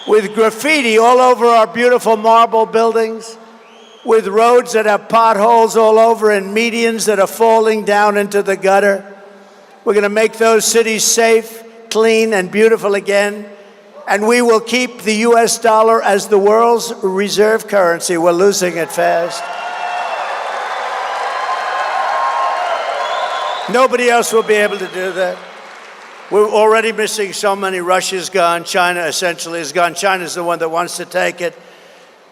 Speaker 1: with graffiti all over our beautiful marble buildings, with roads that have potholes all over and medians that are falling down into the gutter. We're going to make those cities safe, clean, and beautiful again. And we will keep the U.S. dollar as the world's reserve currency. We're losing it fast. Nobody else will be able to do that. We're already missing so many. Russia's gone. China essentially is gone. China's the one that wants to take it.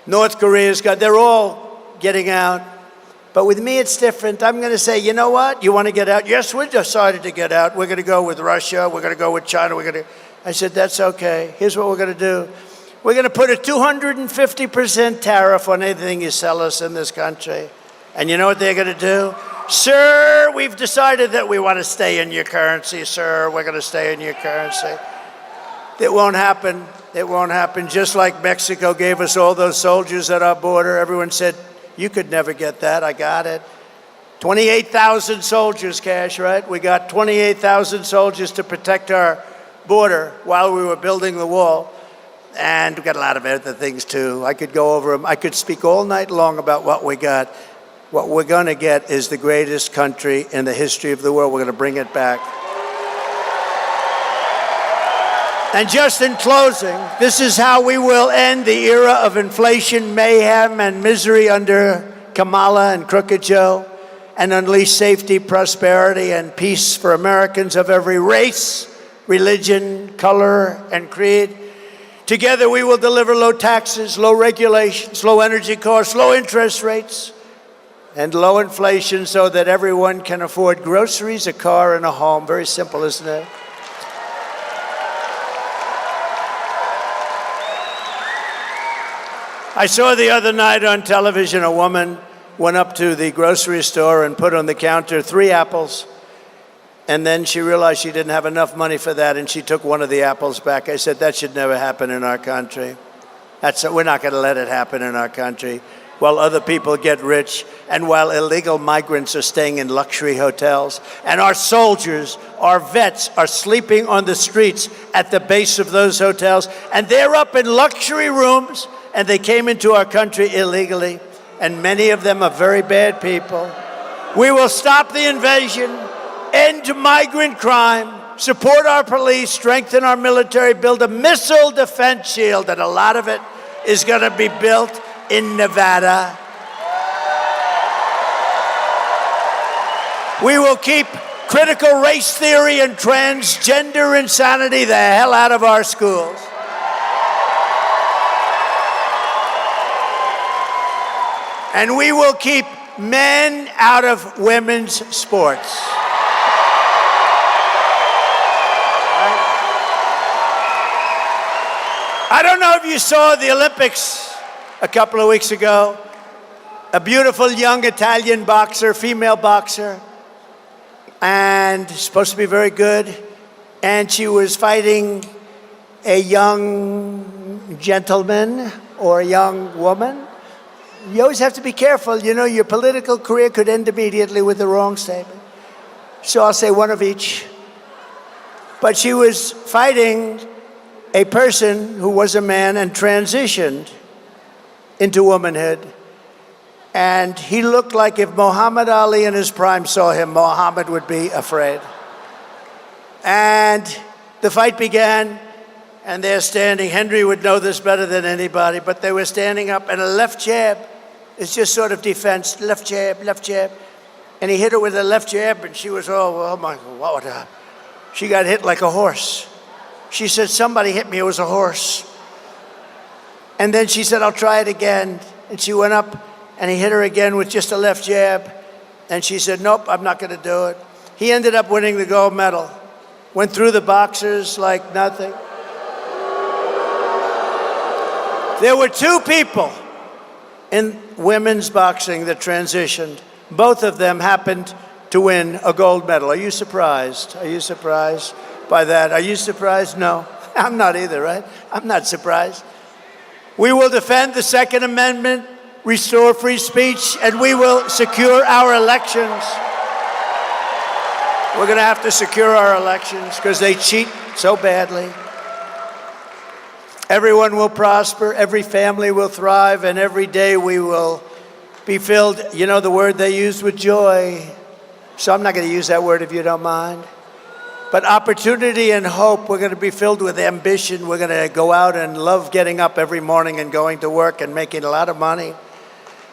Speaker 1: North Korea's gone. They're all getting out. But with me, it's different. I'm going to say, you know what? You want to get out? Yes, we decided to get out. We're going to go with Russia. We're going to go with China. I said, that's okay. Here's what we're going to do. We're going to put a 250% tariff on anything you sell us in this country. And you know what they're going to do? Sir, we've decided that we want to stay in your currency, sir. We're going to stay in your currency. It won't happen. It won't happen. Just like Mexico gave us all those soldiers at our border. Everyone said, you could never get that. I got it. 28,000 soldiers, Cash, right? We got 28,000 soldiers to protect our border while we were building the wall. And we got a lot of other things, too. I could go over them. I could speak all night long about what we got. What we're going to get is the greatest country in the history of the world. We're going to bring it back. And just in closing, this is how we will end the era of inflation, mayhem, and misery under Kamala and Crooked Joe, and unleash safety, prosperity, and peace for Americans of every race, religion, color, and creed. Together we will deliver low taxes, low regulations, low energy costs, low interest rates, and low inflation so that everyone can afford groceries, a car, and a home. Very simple, isn't it? I saw the other night on television a woman went up to the grocery store and put on the counter 3 apples And then she realized she didn't have enough money for that, and she took one of the apples back. I said, that should never happen in our country. We're not going to let it happen in our country. While other people get rich, and while illegal migrants are staying in luxury hotels, and our soldiers, our vets, are sleeping on the streets at the base of those hotels, and they're up in luxury rooms, and they came into our country illegally, and many of them are very bad people. We will stop the invasion, end migrant crime, support our police, strengthen our military, build a missile defense shield, and a lot of it is going to be built in Nevada. We will keep critical race theory and transgender insanity the hell out of our schools. And we will keep men out of women's sports. I don't know if you saw the Olympics a couple of weeks ago. A beautiful young Italian boxer, female boxer, and supposed to be very good. And she was fighting a young gentleman or a young woman. You always have to be careful. You know, your political career could end immediately with the wrong statement. So I'll say one of each. But she was fighting a person who was a man and transitioned into womanhood. And he looked like if Muhammad Ali in his prime saw him, Muhammad would be afraid. And the fight began, and they're standing. Henry would know this better than anybody, but they were standing up, and a left jab is just sort of defense. Left jab, left jab. And he hit her with a left jab, and she was, oh my God, she got hit like a horse. She said, somebody hit me, it was a horse. And then she said, I'll try it again. And she went up, and he hit her again with just a left jab. And she said, nope, I'm not going to do it. He ended up winning the gold medal. Went through the boxers like nothing. There were two people in women's boxing that transitioned. Both of them happened to win a gold medal. Are you surprised? Are you surprised by that? Are you surprised? No, I'm not either, right? I'm not surprised. We will defend the Second Amendment, restore free speech, and we will secure our elections. We're going to have to secure our elections because they cheat so badly. Everyone will prosper, every family will thrive, and every day we will be filled, you know the word they used, with joy. So I'm not going to use that word if you don't mind. But opportunity and hope, we're going to be filled with ambition. We're going to go out and love getting up every morning and going to work and making a lot of money.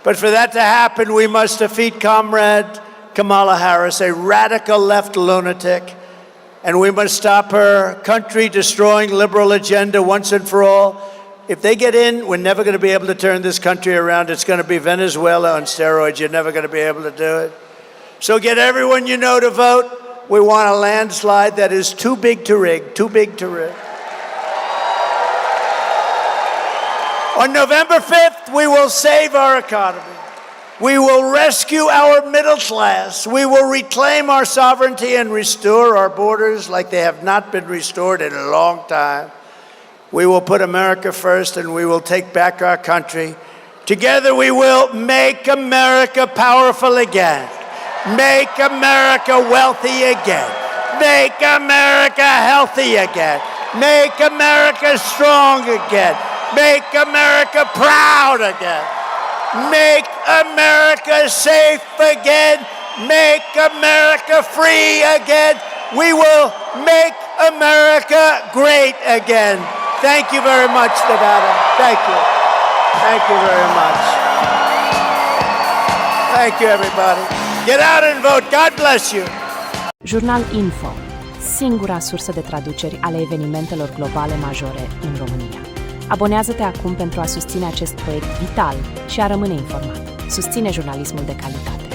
Speaker 1: But for that to happen, we must defeat Comrade Kamala Harris, a radical left lunatic. And we must stop her country-destroying liberal agenda once and for all. If they get in, we're never going to be able to turn this country around. It's going to be Venezuela on steroids. You're never going to be able to do it. So get everyone you know to vote. We want a landslide that is too big to rig, too big to rig. On November 5th, we will save our economy. We will rescue our middle class. We will reclaim our sovereignty and restore our borders like they have not been restored in a long time. We will put America first, and we will take back our country. Together we will make America powerful again. Make America wealthy again. Make America healthy again. Make America strong again. Make America proud again. Make America safe again. Make America free again. We will make America great again. Thank you very much, Nevada. Thank you. Thank you very much. Thank you, everybody. Get out and vote. God bless you.
Speaker 2: Jurnalinfo, singura sursă de traduceri ale evenimentelor globale majore în România. Abonează-te acum pentru a susține acest proiect vital și a rămâne informat. Susține jurnalismul de calitate.